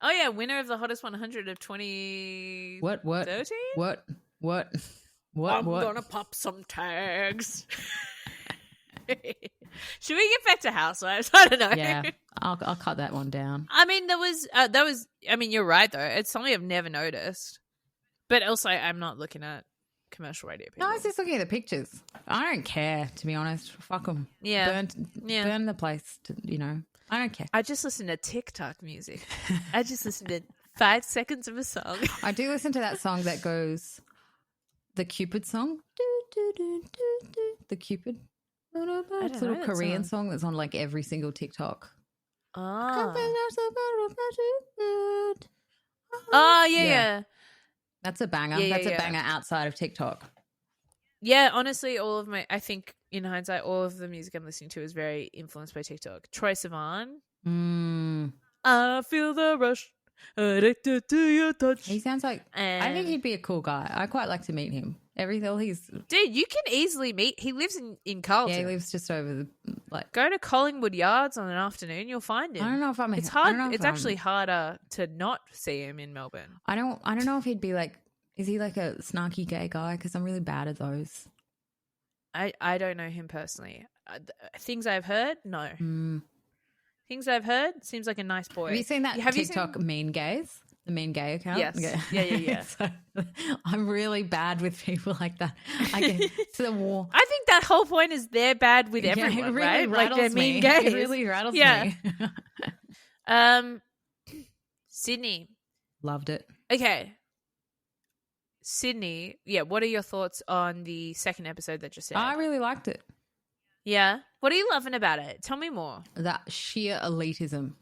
Oh yeah, winner of the hottest 100 of 2013. What? I'm gonna pop some tags. Should we get back to Housewives? I don't know. Yeah, I'll cut that one down. I mean, that was. I mean, you're right though. It's something I've never noticed. But also, I'm not looking at commercial radio people. No, I was just looking at the pictures. I don't care, to be honest. Fuck them. Yeah, burn the place. I don't care. I just listen to TikTok music. I just listen to 5 seconds of a song. I do listen to that song that goes, the Cupid song. The Cupid. It's a little Korean song that's on like every single TikTok. Oh, yeah. That's a banger. That's a banger outside of TikTok. Yeah, honestly, I think in hindsight, all of the music I'm listening to is very influenced by TikTok. Troye Sivan. I feel the rush, addicted to your touch. He sounds like, I think he'd be a cool guy. I quite like to meet him. Dude, you can easily meet. He lives in Carlton. Yeah, he lives just over go to Collingwood Yards on an afternoon, you'll find him. I don't know if it's hard. It's actually harder to not see him in Melbourne. I don't know if he'd be like, is he like a snarky gay guy? Because I'm really bad at those. I don't know him personally. Things I've heard, no. Things I've heard, seems like a nice boy. Have you seen that TikTok Mean Gays? The Mean Gay account? Yes. Yeah. So, I'm really bad with people like that. I get to the war. I think that whole point is they're bad with everyone, it really right? Like they're mean gays. It really rattles me. Sydney. Loved it. Okay. Sydney, what are your thoughts on the second episode that just aired? I really liked it. Yeah? What are you loving about it? Tell me more. That sheer elitism.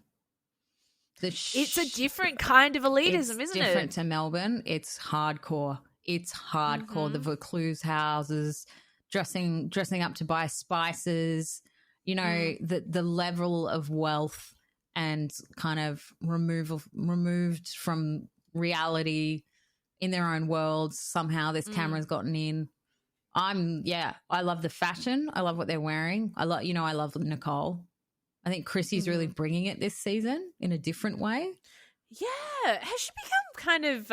It's a different kind of elitism, isn't it? It's different to Melbourne. It's hardcore. The Vaucluse houses, dressing up to buy spices, the level of wealth and kind of removed from reality in their own worlds. Somehow this camera's gotten in. I love the fashion. I love what they're wearing. I love Nicole. I think Chrissy's really bringing it this season in a different way. Yeah. Has she become kind of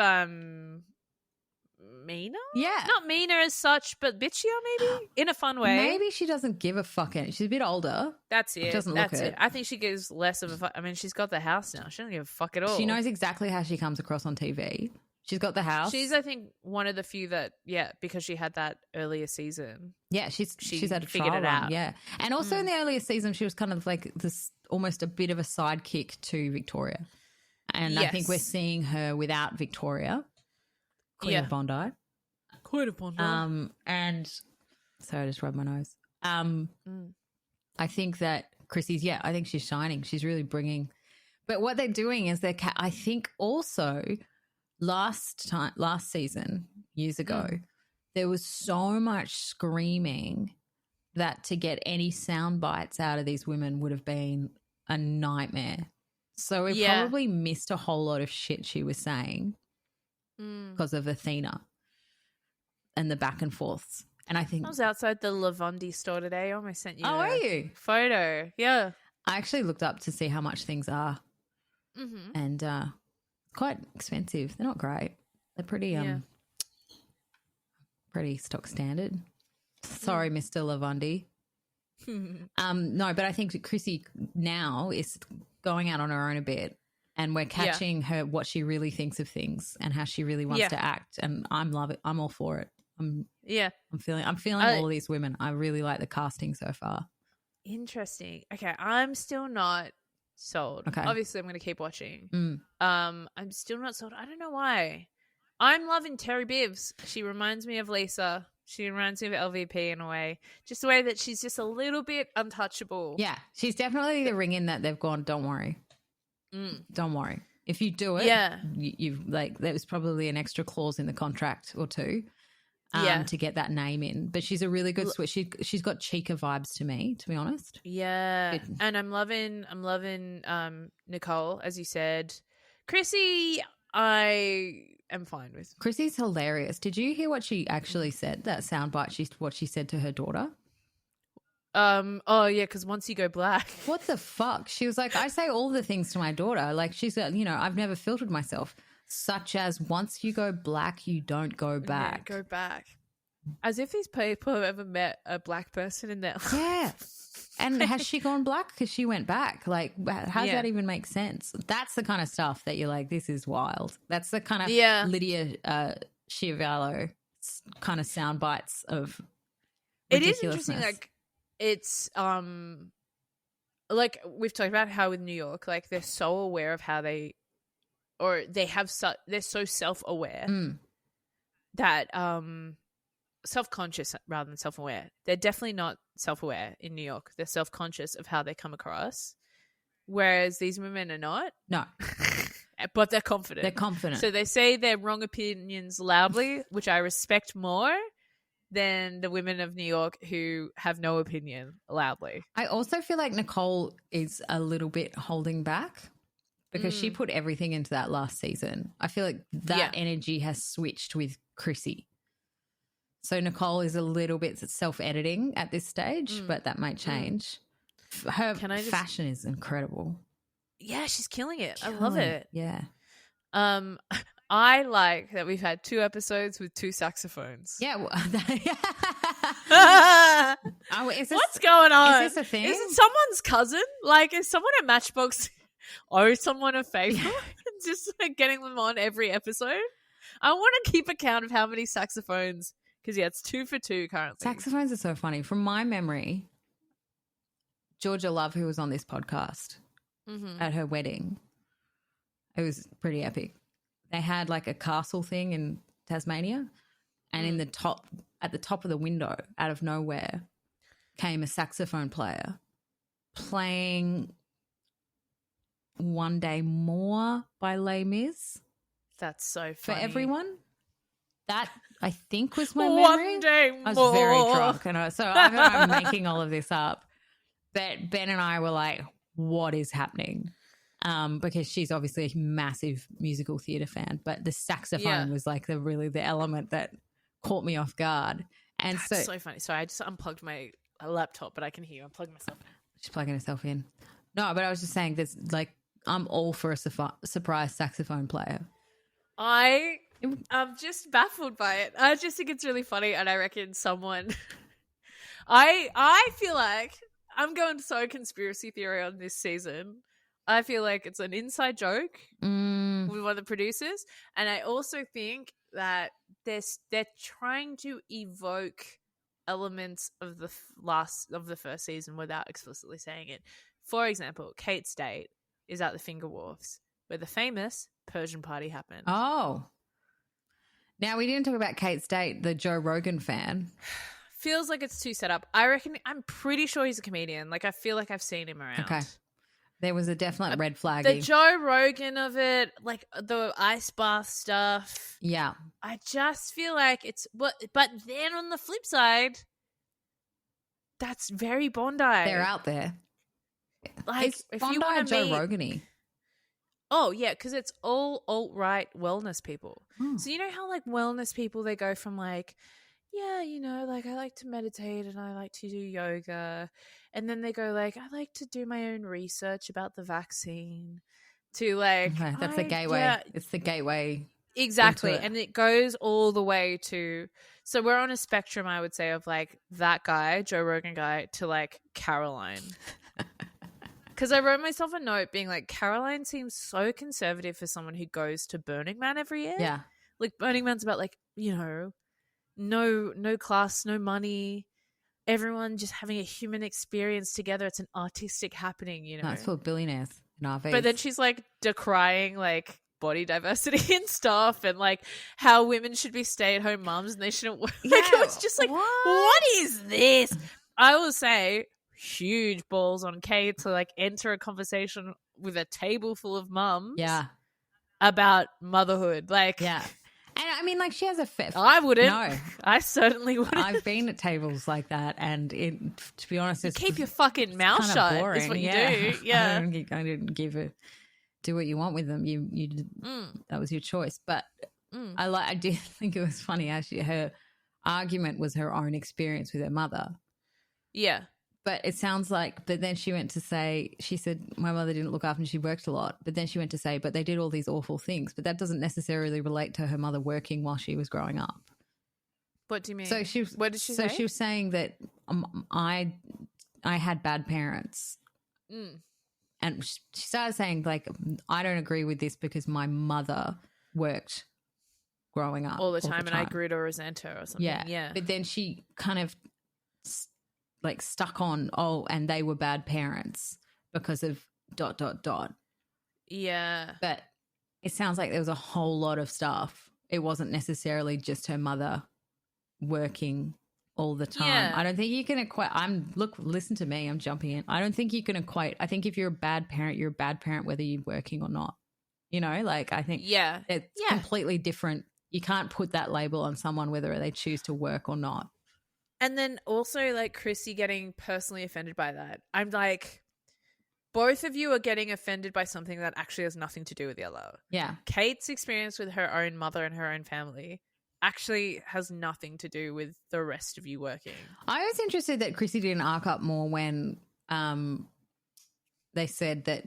meaner? Yeah. Not meaner as such, but bitchier maybe? In a fun way. Maybe she doesn't give a fuck. She's a bit older. That's it. That's it. I think she gives less of a fuck. I mean, she's got the house now. She doesn't give a fuck at all. She knows exactly how she comes across on TV. She's got the house. She's, I think, one of the few that, because she had that earlier season. Yeah, she's had a figured trial it out. run, yeah. And also in the earlier season, she was kind of like this, almost a bit of a sidekick to Victoria. And I think we're seeing her without Victoria, Queen of Bondi. Queen of Bondi. And sorry, I just rubbed my nose. I think that Chrissy's, I think she's shining. She's really bringing. But what they're doing is I think also last season, years ago, there was so much screaming that to get any sound bites out of these women would have been a nightmare. So we probably missed a whole lot of shit she was saying because of Athena and the back and forths. And I think I was outside the Lavundi store today. I almost sent you are you? Photo. Yeah. I actually looked up to see how much things are. And quite expensive. They're not great. They're pretty pretty stock standard. Sorry, Mr. Lavundi. No, but I think Chrissy now is going out on her own a bit, and we're catching her what she really thinks of things and how she really wants to act, and I'm all for it. I'm feeling all of these women. I really like the casting so far. Interesting. Okay, I'm still not sold. Okay. Obviously I'm going to keep watching. I'm still not sold. I don't know why. I'm loving Terry Bibbs. She reminds me of Lisa. She reminds me of LVP in a way. Just the way that she's just a little bit untouchable. Yeah, she's definitely the ring in that they've gone, don't worry. Don't worry. If you do it, you've like there was probably an extra clause in the contract or two to get that name in. But she's a really good switch. She's got Chica vibes to me, to be honest. Yeah. Good. And I'm loving Nicole, as you said. Chrissy, I am fine with. Chrissy's hilarious. Did you hear what she actually said? That soundbite, what she said to her daughter? Oh yeah, because once you go black. What the fuck? She was like, I say all the things to my daughter. Like she's I've never filtered myself. Such as once you go black, you don't go back. Go back. As if these people have ever met a black person in their life. Yeah. And has she gone black? Because she went back. Like, how does that even make sense? That's the kind of stuff that you're like, this is wild. That's the kind of Lydia Schiavello kind of sound bites of it is interesting. Like, it's like we've talked about how with New York, like they're so aware of how they're so self-aware that self-conscious rather than self-aware. They're definitely not self-aware in New York. They're self-conscious of how they come across, whereas these women are not. No. But they're confident. They're confident. So they say their wrong opinions loudly, which I respect more than the women of New York who have no opinion loudly. I also feel like Nicole is a little bit holding back because she put everything into that last season. I feel like that energy has switched with Chrissy. So Nicole is a little bit self-editing at this stage, but that might change. Her fashion is incredible. Yeah, she's killing it. I love it. Yeah. I like that we've had 2 episodes with 2 saxophones. Yeah. What's going on? Is this a thing? Is it someone's cousin? Like, is someone at Matchbox owe someone a favor? Just like getting them on every episode? I want to keep account of how many saxophones, because it's 2 for 2 currently. Saxophones are so funny. From my memory, Georgia Love, who was on this podcast at her wedding, it was pretty epic. They had like a castle thing in Tasmania, and at the top of the window, out of nowhere, came a saxophone player playing One Day More by Les Mis. That's so funny. For everyone. That, I think, was my memory. One Day More. I was very drunk. So I'm making all of this up. But Ben and I were like, what is happening? Because she's obviously a massive musical theatre fan, but the saxophone was like the element that caught me off guard. And That's so funny. Sorry, I just unplugged my laptop, but I can hear you. I'm plugging myself in. She's plugging herself in. No, but I was just saying this, like, I'm all for a surprise saxophone player. I'm just baffled by it. I just think it's really funny, and I reckon someone I feel like I'm going so conspiracy theory on this season. I feel like it's an inside joke Mm, with one of the producers, and I also think that they're trying to evoke elements of the first season without explicitly saying it. For example, Kate's date is at the Finger Wharfs, where the famous Persian party happened. oh. Now, we didn't talk about Kate's date, the Joe Rogan fan. Feels like it's too set up. I'm pretty sure he's a comedian. Like, I feel like I've seen him around. Okay. There was a definite red flag. The Joe Rogan of it, like the ice bath stuff. Yeah. I just feel like it's but then on the flip side, that's very Bondi. They're out there. Like, Is if Bondi you want to Joe meet, Rogan-y? oh yeah, because it's all alt-right wellness people. Hmm. So you know how like wellness people, they go from like, yeah, you know, like I like to meditate and I like to do yoga, and then they go like, I like to do my own research about the vaccine, to like, Okay, that's the gateway. Yeah, it's the gateway. exactly. Into it. And it goes all the way to, so we're on a spectrum, I would say, of like that guy, Joe Rogan guy, to like Caroline. Because I wrote myself a note being like, Caroline seems so conservative for someone who goes to Burning Man every year. Yeah. Like, Burning Man's about like, you know, no class, no money, everyone just having a human experience together. It's an artistic happening, you know. No, it's for billionaires in RVs. But then she's like decrying like body diversity and stuff, and like how women should be stay-at-home mums and they shouldn't work. Yeah, Like, it was just like, what is this? I will say, huge balls on Kate to like enter a conversation with a table full of mums. Yeah. About motherhood. Like, yeah. And I mean, like, she has a I wouldn't. No. I certainly wouldn't. I've been at tables like that, and to be honest, it's keep your fucking mouth shut. boring. Is what you do. Yeah. I didn't give a do what you want with them. You that was your choice. But I did think it was funny. Actually, her argument was her own experience with her mother. Yeah. But it sounds like, but then she went to say, she said, my mother didn't look after me, she worked a lot. But then she went to say, but they did all these awful things. But that doesn't necessarily relate to her mother working while she was growing up. What do you mean? So what did she say? So she was saying that I had bad parents. And she started saying, like, I don't agree with this because my mother worked growing up. All the time. And I grew to resent her or something. Yeah. But then she kind of like stuck on, and they were bad parents because of ... Yeah. But it sounds like there was a whole lot of stuff. It wasn't necessarily just her mother working all the time. Yeah. I don't think you can equate. Listen to me, I'm jumping in. I don't think you can equate. I think if you're a bad parent, you're a bad parent whether you're working or not. You know, like I think it's completely different. You can't put that label on someone whether they choose to work or not. And then also, like, Chrissy getting personally offended by that. I'm like, both of you are getting offended by something that actually has nothing to do with the other. Yeah. Kate's experience with her own mother and her own family actually has nothing to do with the rest of you working. I was interested that Chrissy didn't arc up more when they said that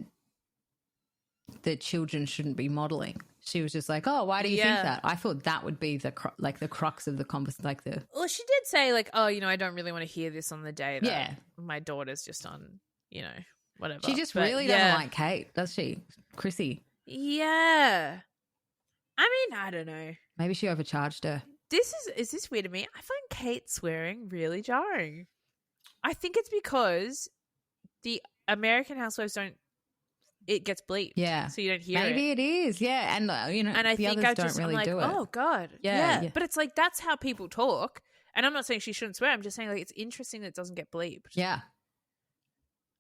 the children shouldn't be modelling. She was just like, oh, why do you think that? I thought that would be the crux of the conversation. Well, she did say like, oh, you know, I don't really want to hear this on the day that my daughter's just on, you know, whatever. She just really doesn't like Kate, does she? Chrissy. Yeah. I mean, I don't know. Maybe she overcharged her. Is this weird to me? I find Kate swearing really jarring. I think it's because the American housewives don't. It gets bleeped. Yeah. So you don't hear Maybe it. Maybe it is. Yeah. And, and I the think others don't really do it. Oh, God. Yeah. But it's like, that's how people talk. And I'm not saying she shouldn't swear. I'm just saying, like, it's interesting that it doesn't get bleeped. Yeah.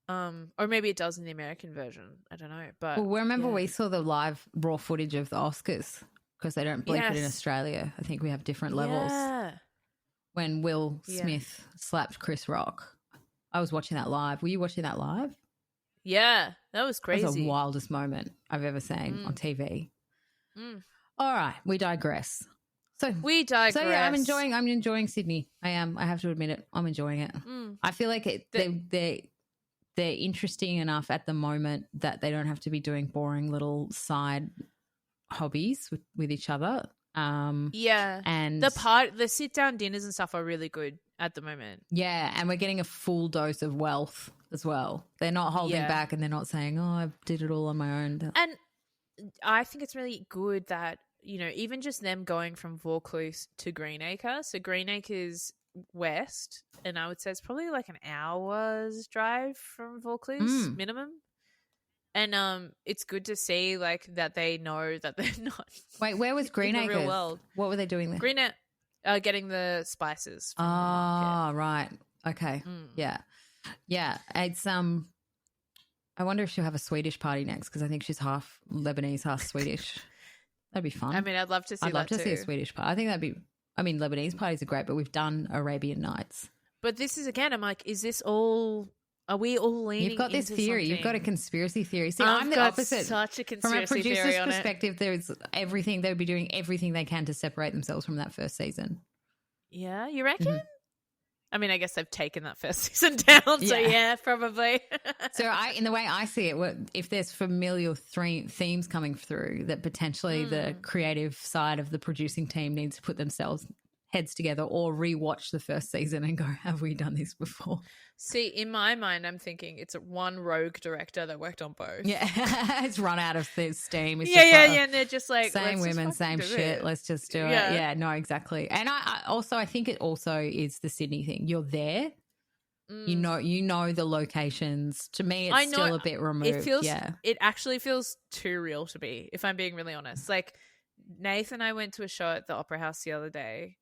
Or maybe it does in the American version. I don't know. But well, remember we saw the live raw footage of the Oscars because they don't bleep it in Australia. I think we have different levels. Yeah. When Will Smith slapped Chris Rock. I was watching that live. Were you watching that live? Yeah, that was crazy. That was the wildest moment I've ever seen on TV. All right, we digress. So yeah, I'm enjoying Sydney. I am. I have to admit it. I'm enjoying it. I feel like they're interesting enough at the moment that they don't have to be doing boring little side hobbies with each other. And the sit down dinners and stuff are really good at the moment. Yeah, and we're getting a full dose of wealth as well. They're not holding back, and they're not saying, "Oh, I did it all on my own." And I think it's really good that, you know, even just them going from Vaucluse to Greenacre. So Greenacre's west, and I would say it's probably like an hour's drive from Vaucluse minimum. And it's good to see like that they know that they're not. Wait, where was Greenacre? Real world. What were they doing there? Greenacre, getting the spices. From the market. Right. Okay. Yeah. It's I wonder if she'll have a Swedish party next, because I think she's half Lebanese, half Swedish. That'd be fun. I mean, I'd love to see. I'd love to see a Swedish party. I think that'd be. I mean, Lebanese parties are great, but we've done Arabian Nights. But this is again. I'm like, is this all? Are we all leaning? You've got this into theory. something? You've got a conspiracy theory. See, I've I'm the got opposite. Such a conspiracy from a producer's theory on perspective, there's everything. They would be doing everything they can to separate themselves from that first season. Yeah, you reckon? Mm-hmm. I mean, I guess they've taken that first season down, so yeah, probably. So in the way I see it, if there's familial themes coming through, that potentially the creative side of the producing team needs to put themselves heads together or rewatch the first season and go, have we done this before? See, in my mind, I'm thinking it's one rogue director that worked on both. Yeah, it's run out of steam. It's and they're just like, same women, same shit. Let's just do it. Yeah, no, exactly. And I think it also is the Sydney thing. You're there. You know the locations. To me, it's still a bit removed. It actually feels too real to me, if I'm being really honest. Like, Nathan and I went to a show at the Opera House the other day,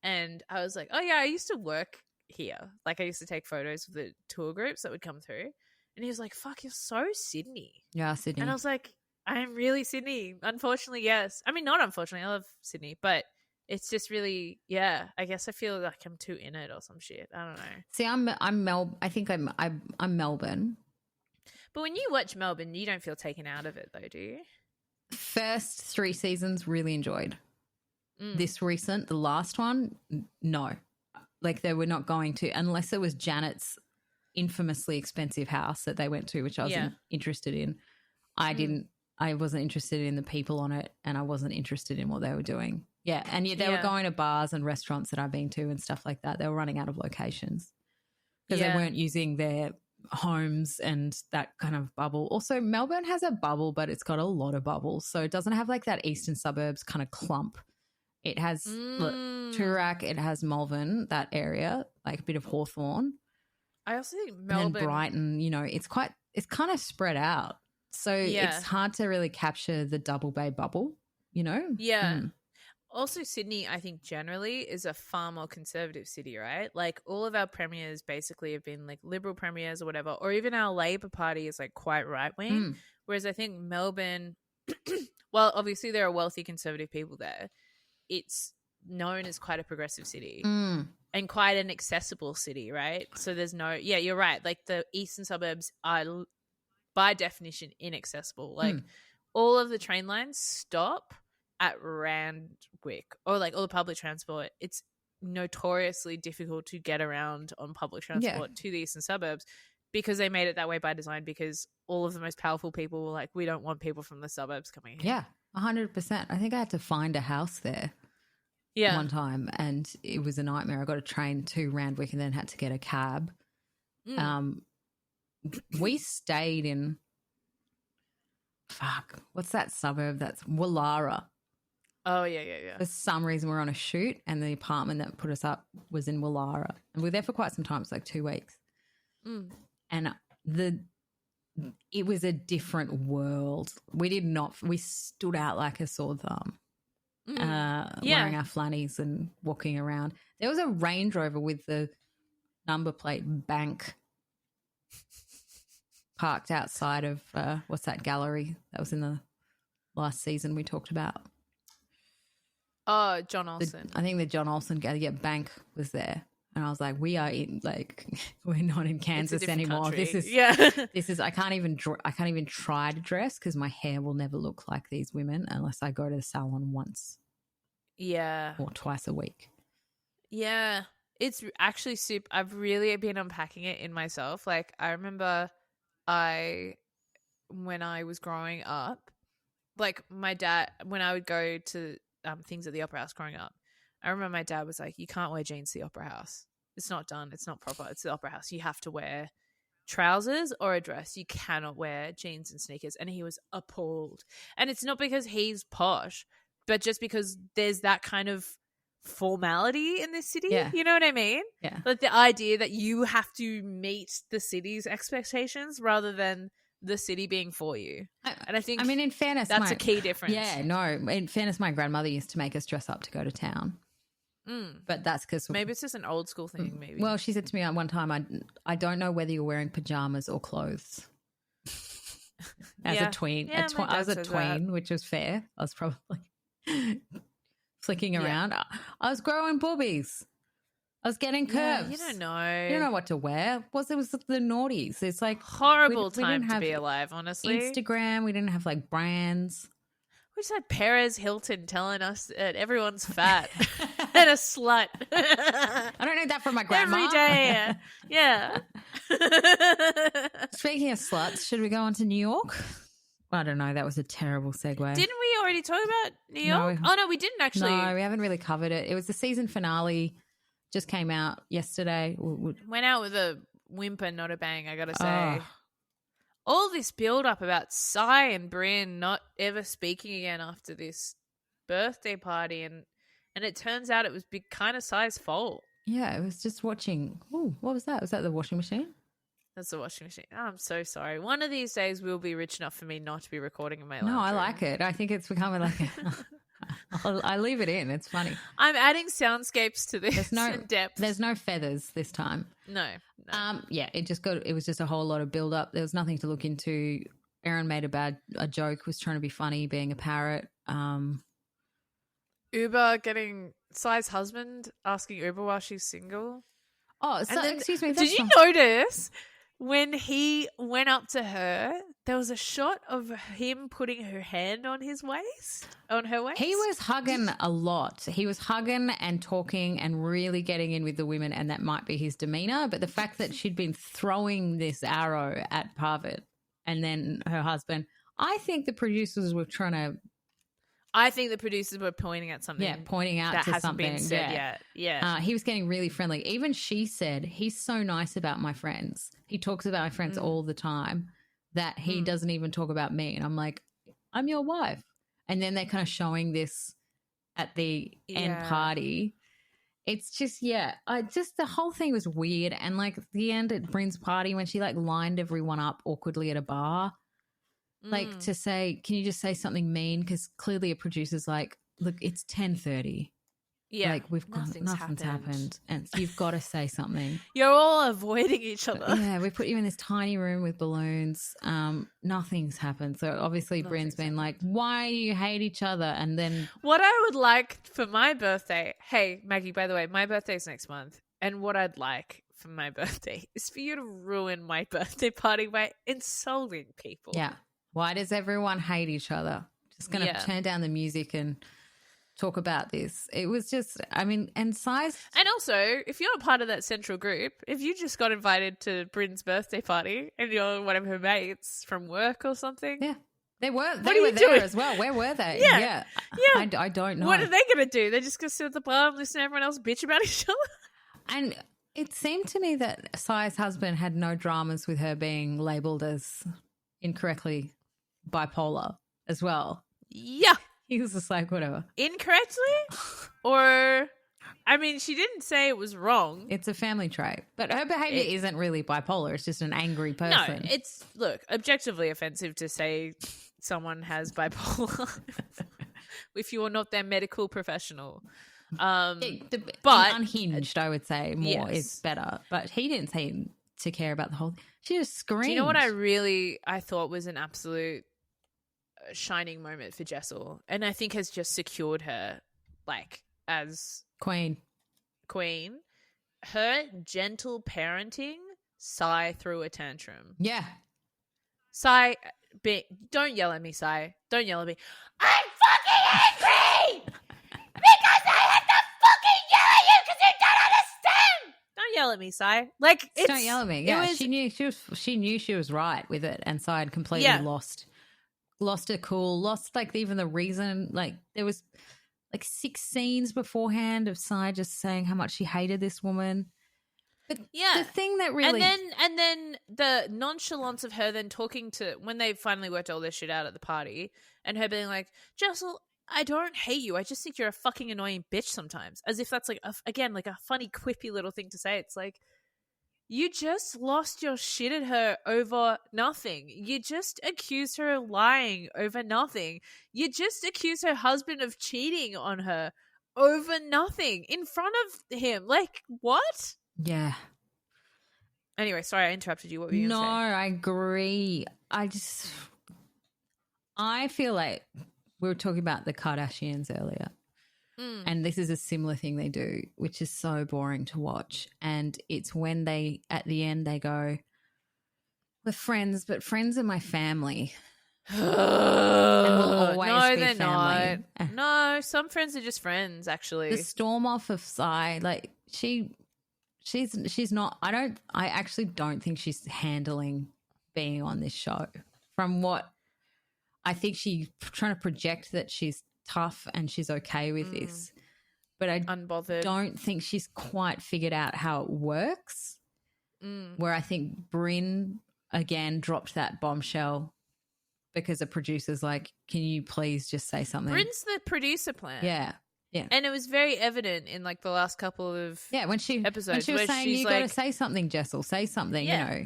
and I was like, oh yeah, I used to work here. Like, I used to take photos of the tour groups that would come through. And he was like, fuck, you're so Sydney. Yeah, Sydney. And I was like, I'm really Sydney. Unfortunately, yes. I mean, not unfortunately. I love Sydney, but it's just really, I guess I feel like I'm too in it or some shit. I don't know. See, I think I'm Melbourne. But when you watch Melbourne, you don't feel taken out of it though, do you? First 3 seasons, really enjoyed. The last one, no. Like, they were not going to, unless it was Janet's infamously expensive house that they went to, which I wasn't interested in. I wasn't interested in the people on it, and I wasn't interested in what they were doing. Yeah, and they were going to bars and restaurants that I've been to and stuff like that. They were running out of locations because they weren't using their homes and that kind of bubble. Also, Melbourne has a bubble, but it's got a lot of bubbles. So it doesn't have like that Eastern Suburbs kind of clump. It has Toorak, it has Malvern, that area, like a bit of Hawthorn. I also think Melbourne. And then Brighton, it's kind of spread out. So it's hard to really capture the Double Bay bubble, Yeah. Also, Sydney, I think generally is a far more conservative city, right? Like, all of our premiers basically have been like Liberal premiers or whatever, or even our Labor Party is like quite right wing. Whereas I think Melbourne, well, obviously there are wealthy conservative people there. It's known as quite a progressive city and quite an accessible city, right? So there's you're right. Like, the eastern suburbs are by definition inaccessible. Like, all of the train lines stop at Randwick, or like all the public transport. It's notoriously difficult to get around on public transport to the eastern suburbs, because they made it that way by design, because all of the most powerful people were like, we don't want people from the suburbs coming here. Yeah, 100%. I think I had to find a house there one time, and it was a nightmare. I got a train to Randwick and then had to get a cab. We stayed in what's that suburb? That's Wallara. Oh, yeah. For some reason, we're on a shoot, and the apartment that put us up was in Wallara. And we were there for quite some time. It's like 2 weeks. And it was a different world. We stood out like a sore thumb, wearing our flannies and walking around. There was a Range Rover with the number plate Bank parked outside of, what's that gallery that was in the last season we talked about? Oh, John Olsen. I think the John Olsen gallery, Bank was there. And I was like, we're not in Kansas anymore. Country. This is, I can't even try to dress because my hair will never look like these women unless I go to the salon once. Yeah. Or twice a week. Yeah. It's actually super. I've really been unpacking it in myself. Like, I remember when I was growing up, like, my dad, when I would go to things at the Opera House growing up, I remember my dad was like, you can't wear jeans to the Opera House. It's not done. It's not proper. It's the Opera House. You have to wear trousers or a dress. You cannot wear jeans and sneakers. And he was appalled. And it's not because he's posh, but just because there's that kind of formality in this city. Yeah. You know what I mean? Yeah. Like the idea that you have to meet the city's expectations rather than the city being for you. And I think, in fairness, that's a key difference. Yeah, no. In fairness, my grandmother used to make us dress up to go to town. But that's because maybe it's just an old school thing. Maybe. Well, she said to me one time, I don't know whether you're wearing pajamas or clothes. As a tween, I was a tween, which was fair. I was probably flicking around. I was growing boobies. I was getting curves. You don't know. You don't know what to wear. It was the noughties. It's like horrible time to be alive, honestly. Instagram. We didn't have like brands. We just had Perez Hilton telling us that everyone's fat and a slut. I don't need that from my grandma. Every day. Yeah. Speaking of sluts, should we go on to New York? I don't know. That was a terrible segue. Didn't we already talk about New York? No, we didn't actually. No, we haven't really covered it. It was the season finale. Just came out yesterday. Went out with a whimper, not a bang, I gotta say. All this build up about Sai and Brynn not ever speaking again after this birthday party, and it turns out it was kind of Sai's fault. Yeah, it was just watching. Ooh, what was that? Was that the washing machine? That's the washing machine. Oh, I'm so sorry. One of these days we'll be rich enough for me not to be recording in my lounge No, I room. like it. I think it's becoming like I leave it in. It's funny. I'm adding soundscapes to this. Depth. There's no feathers this time. No. Yeah, it was just a whole lot of build up. There was nothing to look into. Aaron made a joke, was trying to be funny, being a parrot. Uber getting Sai's husband asking Uber while she's single. Oh, so excuse me. Did you notice when he went up to her, there was a shot of him putting her hand on her waist? He was hugging a lot. He was hugging and talking and really getting in with the women, and that might be his demeanor. But the fact that she'd been throwing this arrow at Parvit and then her husband, I think the producers were trying to. I think the producers were pointing at something. Yeah, pointing out that to hasn't something. been said yet. Yeah. He was getting really friendly. Even she said, he's so nice about my friends. He talks about my friends all the time that he doesn't even talk about me. And I'm like, I'm your wife. And then they're kind of showing this at the end party. It's just, the whole thing was weird. And like the end at Bryn's party when she like lined everyone up awkwardly at a bar. Like to say, can you just say something mean? Because clearly a producer's like, look, it's 10:30. Yeah. Like nothing's happened. And you've got to say something. You're all avoiding each other. Yeah, we put you in this tiny room with balloons. Nothing's happened. So obviously Bryn's been like, why do you hate each other? And then. What I would like for my birthday, hey, Maggie, by the way, my birthday's next month. And what I'd like for my birthday is for you to ruin my birthday party by insulting people. Yeah. Why does everyone hate each other? Just going to turn down the music and talk about this. It was just, and size. And also, if you're a part of that central group, if you just got invited to Bryn's birthday party and you're one of her mates from work or something. Yeah. They were there as well. Where were they? Yeah. I don't know. What are they going to do? They're just going to sit at the bar and listen to everyone else bitch about each other? And it seemed to me that Sai's husband had no dramas with her being labelled as incorrectly bipolar as well. Yeah. He was just like, whatever. Incorrectly? Or, she didn't say it was wrong. It's a family trait. But her behaviour isn't really bipolar. It's just an angry person. No, it's, objectively offensive to say someone has bipolar if you are not their medical professional. But unhinged, I would say, more is better. But he didn't seem to care about the whole thing. She just screamed. Do you know what I thought was an absolute shining moment for Jessel, and I think has just secured her as queen? Her gentle parenting Sai through a tantrum. Yeah. Sai, don't yell at me, Sai. Don't yell at me. I'm fucking angry because I have to fucking yell at you because you don't understand. Don't yell at me, Sai. Don't yell at me. Yeah, she knew she was right with it, and Sai had completely lost her cool, lost even the reason. There was 6 scenes beforehand of Sai just saying how much she hated this woman. But Yeah. the thing that really... And then the nonchalance of her then talking to, when they finally worked all this shit out at the party, and her being like, Jessel, I don't hate you. I just think you're a fucking annoying bitch sometimes. As if that's like, again, like a funny, quippy little thing to say. It's like, you just lost your shit at her over nothing. You just accused her of lying over nothing. You just accused her husband of cheating on her over nothing in front of him. Like, what? Yeah. Anyway, sorry, I interrupted you. What were you going to say? No, I agree. I feel like we were talking about the Kardashians earlier. And this is a similar thing they do, which is so boring to watch. And it's when they, at the end, they go, we're friends, but friends are my family. And will always be they're family. not. No, some friends are just friends, actually. The storm off of Psy, like she's not, I actually don't think she's handling being on this show. From what I think she's trying to project that she's tough and she's okay with this, but I Unbothered. don't think she's quite figured out how it works. Where I think Brynn again dropped that bombshell because the producer's like, can you please just say something? Brynn's the producer plan. Yeah. And it was very evident in like the last couple of when she episodes was saying, you got to like, say something, Jessel, say something, you know.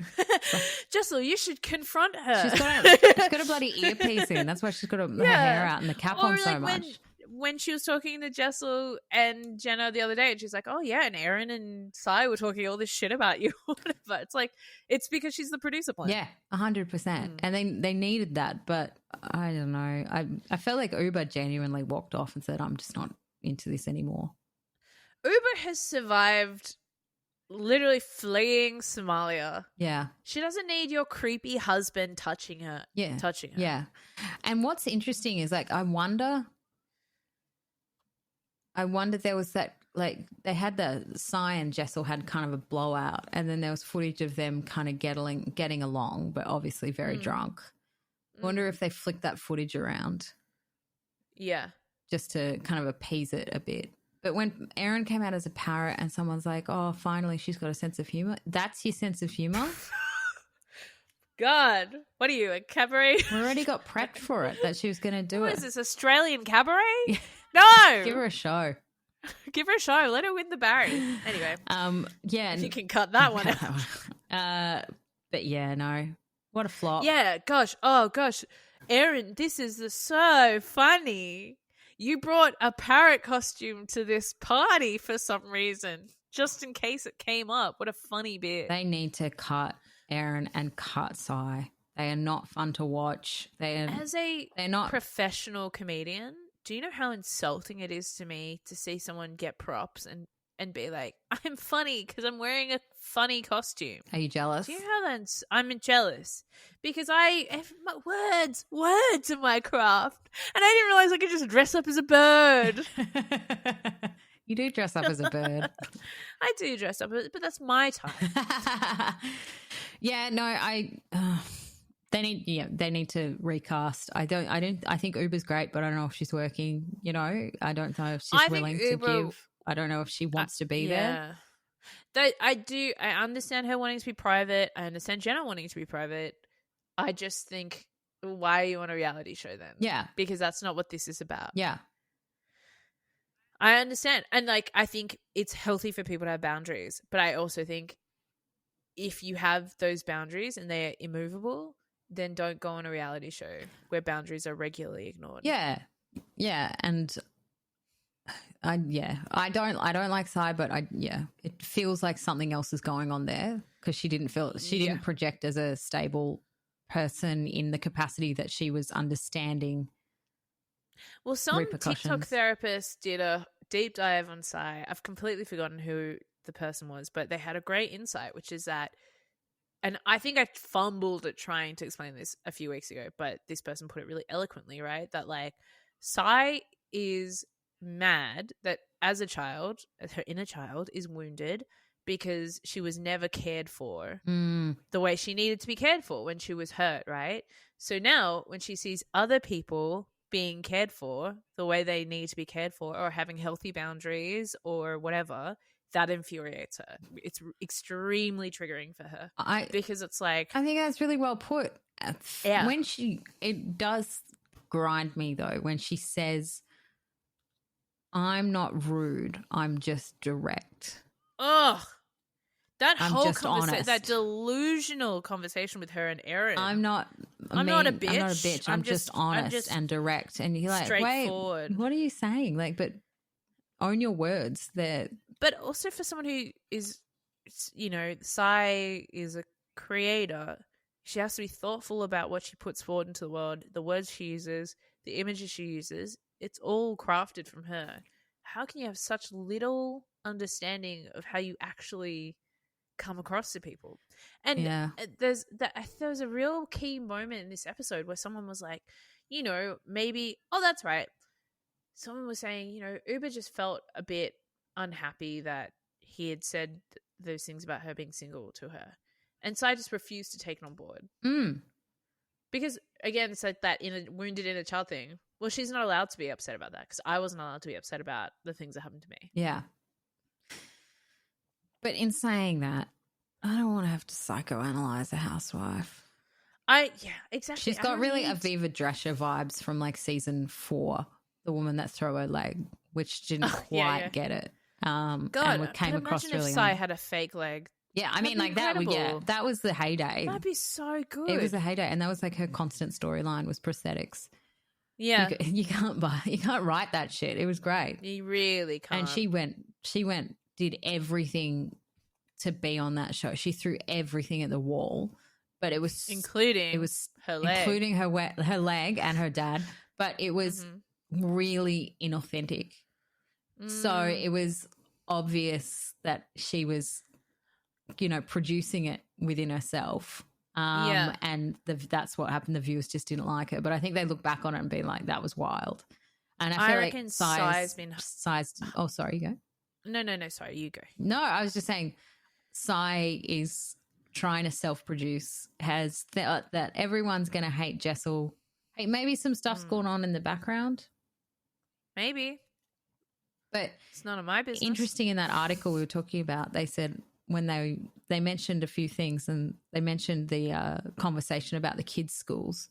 Jessel, you should confront her. She's got a bloody earpiece in. That's why she's got her hair out and the cap on so much. When she was talking to Jessel and Jenna the other day, and she's like, oh yeah, and Aaron and Sai were talking all this shit about you. Whatever. It's like, it's because she's the producer plan. Yeah, 100%. And they needed that, but I don't know. I felt like Uber genuinely walked off and said, I'm just not into this anymore. Uber has survived literally fleeing Somalia. Yeah. She doesn't need your creepy husband touching her. Yeah. Touching her. Yeah. And what's interesting is like, I wonder there was that, like, they had the Sai and Jessel had kind of a blowout, and then there was footage of them kind of getting along, but obviously very drunk. I wonder if they flicked that footage around. Yeah. Just to kind of appease it a bit. But when Erin came out as a parrot and someone's like, oh, finally she's got a sense of humour, that's your sense of humour? God, what are you, a cabaret? We already got prepped for it, that she was going to do it. What is this, Australian cabaret? No! Give her a show. Give her a show. Let her win the Barry. Anyway. Yeah. If you can cut that one out. But yeah, no. What a flop. Yeah, gosh. Oh, gosh. Erin, this is so funny. You brought a parrot costume to this party for some reason, just in case it came up. What a funny bit. They need to cut Erin and cut Sai. They are not fun to watch. They're not professional comedian. Do you know how insulting it is to me to see someone get props and be like, I'm funny because I'm wearing a funny costume? Are you jealous? Do you know how that's? I'm jealous because I have words in my craft, and I didn't realize I could just dress up as a bird. You do dress up as a bird. I do dress up, but that's my time. Yeah, no, They need to recast. I think Uber's great, but I don't know if she's working, you know. I don't know if she's willing to give. I don't know if she wants to be there. I understand her wanting to be private. I understand Jenna wanting to be private. I just think, why are you on a reality show then? Yeah. Because that's not what this is about. Yeah. I understand. And like, I think it's healthy for people to have boundaries, but I also think if you have those boundaries and they're immovable, then don't go on a reality show where boundaries are regularly ignored. Yeah. Yeah. And I don't like Sai, but it feels like something else is going on there because she didn't project as a stable person in the capacity that she was understanding. Well, some TikTok therapist did a deep dive on Sai. I've completely forgotten who the person was, but they had a great insight, which is that, and I think I fumbled at trying to explain this a few weeks ago, but this person put it really eloquently, right? That like Sai is mad that as a child, her inner child is wounded because she was never cared for the way she needed to be cared for when she was hurt, right? So now when she sees other people being cared for the way they need to be cared for or having healthy boundaries or whatever, that infuriates her. It's extremely triggering for her because it's like, I think that's really well put. Yeah. When it does grind me though when she says, "I'm not rude, I'm just direct." Ugh. That I'm whole just conversation, honest. that delusional conversation with her and Erin. I'm not a bitch. I'm not a bitch. I'm just honest and direct. And you're like, wait, what are you saying? Like, but own your words. But also for someone who is, you know, Sai is a creator, she has to be thoughtful about what she puts forward into the world, the words she uses, the images she uses. It's all crafted from her. How can you have such little understanding of how you actually come across to people? And there's a real key moment in this episode where someone was like, you know, maybe, oh, that's right. Someone was saying, you know, Uber just felt a bit unhappy that he had said those things about her being single to her. And so I just refused to take it on board. Because, again, it's like that wounded inner child thing. Well, she's not allowed to be upset about that because I wasn't allowed to be upset about the things that happened to me. Yeah. But in saying that, I don't want to have to psychoanalyze a housewife. Yeah, exactly. She's got really Aviva Drescher vibes from like season 4, the woman that threw her leg, which didn't quite get it. God, and came across imagine really if Sai had a fake leg. Yeah, I mean, like that was the heyday. That'd be so good. It was the heyday, and that was like her constant storyline was prosthetics. Yeah, you can't write that shit. It was great. You really can't. And she went, did everything to be on that show. She threw everything at the wall, but including her leg and her dad. But it was really inauthentic. So it was obvious that she was, you know, producing it within herself. And that's what happened. The viewers just didn't like it. But I think they look back on it and be like, that was wild. And I feel reckon Sai's been sized. Oh, sorry, you go. No, sorry, you go. No, I was just saying Sai is trying to self-produce, has that everyone's going to hate Jessel. Hey, maybe some stuff's going on in the background. Maybe. But it's none of my business. Interesting, in that article we were talking about, they said when they mentioned a few things, and they mentioned the conversation about the kids' schools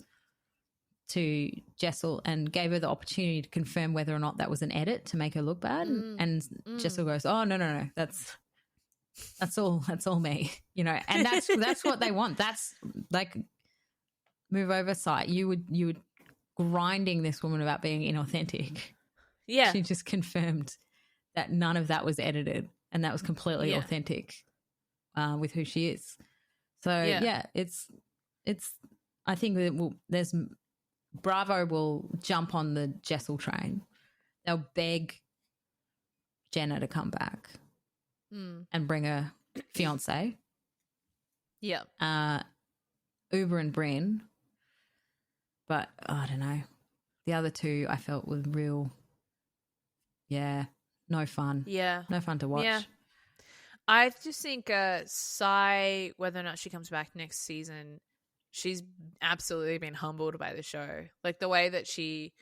to Jessel and gave her the opportunity to confirm whether or not that was an edit to make her look bad. And Jessel goes, "Oh, no, that's all me," you know. And that's what they want. That's like, move oversight. You would grinding this woman about being inauthentic. Yeah, she just confirmed that none of that was edited, and that was completely authentic with who she is. So it's. I think that Bravo will jump on the Jessel train. They'll beg Jenna to come back and bring her fiance. Yeah. Uber and Bryn. But I don't know. The other two I felt were real, no fun. Yeah. No fun to watch. Yeah. I just think Sai, whether or not she comes back next season, she's absolutely been humbled by the show. Like the way that she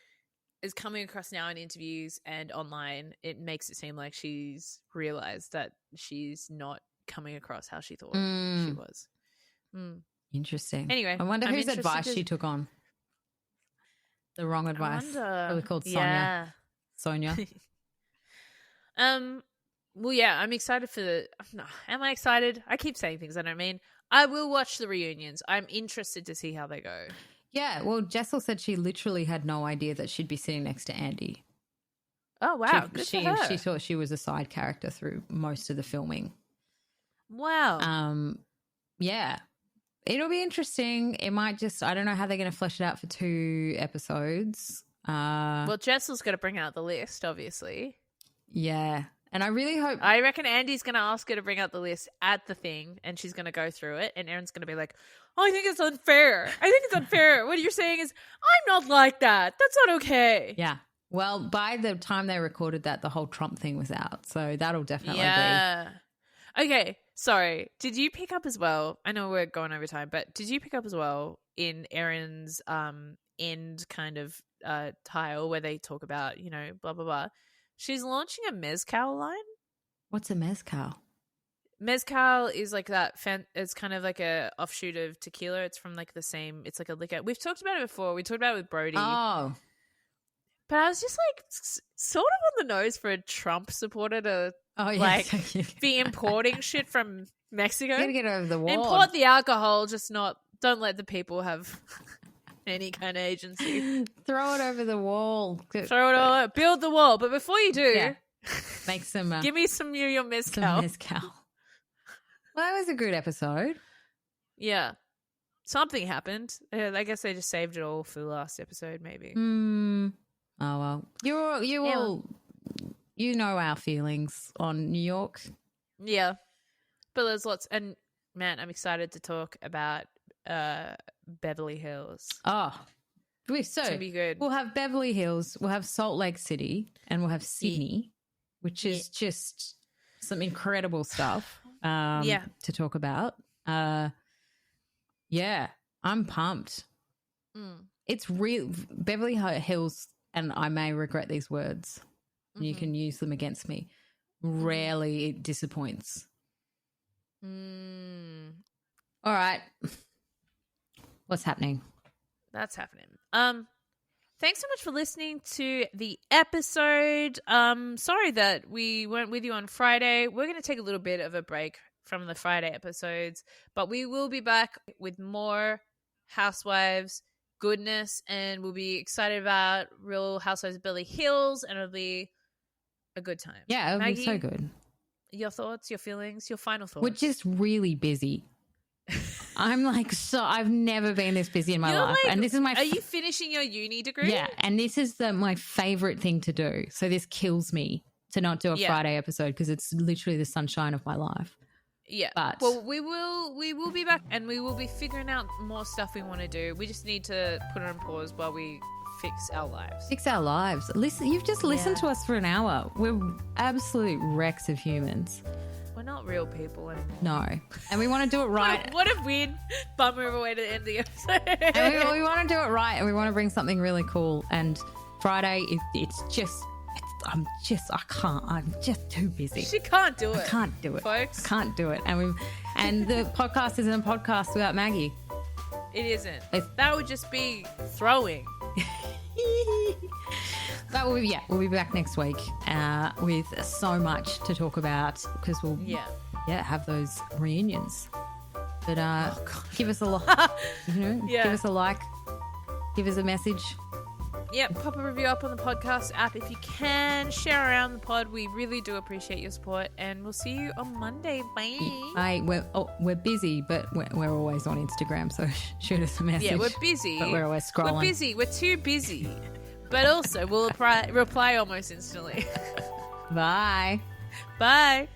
is coming across now in interviews and online, it makes it seem like she's realized that she's not coming across how she thought she was. Interesting. Anyway, I wonder whose advice she took on. The wrong advice. Probably called Sonia. Yeah. Sonia. Well, yeah, I'm excited for am I excited? I keep saying things I don't mean. I will watch the reunions. I'm interested to see how they go. Yeah, well, Jessel said she literally had no idea that she'd be sitting next to Andy. Oh, wow. Good for her. She thought she was a side character through most of the filming. Wow. Yeah. It'll be interesting. It might just, I don't know how they're going to flesh it out for 2 episodes. Well, Jessel's got to bring out the list, obviously. Yeah. And I really hope... I reckon Andy's going to ask her to bring out the list at the thing, and she's going to go through it, and Erin's going to be like, oh, I think it's unfair. What you're saying is, I'm not like that. That's not okay. Yeah. Well, by the time they recorded that, the whole Trump thing was out, so that'll definitely be... Okay, sorry. Did you pick up as well? I know we're going over time, but did you pick up as well in Erin's end kind of tile where they talk about, you know, blah, blah, blah. She's launching a mezcal line. What's a mezcal? Mezcal is like that. It's kind of like a offshoot of tequila. It's from like the same. It's like a liquor. We've talked about it before. We talked about it with Brody. Oh, but I was just like sort of on the nose for a Trump supporter to like be importing shit from Mexico. You gotta get over the wall. Import the alcohol, just don't let the people have any kind of agency. Throw it over the wall. Throw it all. Build the wall. But before you do, make some. Give me some your mezcal. Some mezcal. Well, that was a good episode. Yeah. Something happened. I guess they just saved it all for the last episode, maybe. Oh, well. You know our feelings on New York. Yeah. But there's lots. And, man, I'm excited to talk about Beverly Hills. Oh. It's going to be good. We'll have Beverly Hills, we'll have Salt Lake City, and we'll have Sydney, which is just some incredible stuff. To talk about. Yeah, I'm pumped. It's real. Beverly Hills, and I may regret these words. You can use them against me. Rarely it disappoints. All right. What's happening? That's happening. Thanks so much for listening to the episode. Sorry that we weren't with you on Friday. We're going to take a little bit of a break from the Friday episodes, but we will be back with more Housewives goodness, and we'll be excited about Real Housewives of Beverly Hills, and it'll be a good time. Yeah, it'll Maggie, be so good. Your thoughts, your feelings, your final thoughts? We're just really busy. I'm like, I've never been this busy in my life. Like, and this is my. Are you finishing your uni degree? Yeah. And this is my favorite thing to do. So this kills me to not do a Friday episode because it's literally the sunshine of my life. Yeah. But well, we will be back, and we will be figuring out more stuff we want to do. We just need to put it on pause while we fix our lives. Fix our lives. Listen, you've just listened to us for an hour. We're absolute wrecks of humans. We're not real people anymore. No. And we want to do it right. What a weird bummer of a way to end the episode. And we want to do it right, and we want to bring something really cool. And Friday, I'm just too busy. She can't do it. I can't do it, folks. I can't do it. And the podcast isn't a podcast without Maggie. It isn't. That would just be throwing. But we'll be back next week with so much to talk about because we'll have those reunions. But give us a like, give us a like, give us a message. Yep, pop a review up on the podcast app if you can. Share around the pod. We really do appreciate your support, and we'll see you on Monday. Bye. We're busy, but we're always on Instagram, so shoot us a message. Yeah, we're busy. But we're always scrolling. We're busy. We're too busy. But also, we'll reply almost instantly. Bye. Bye.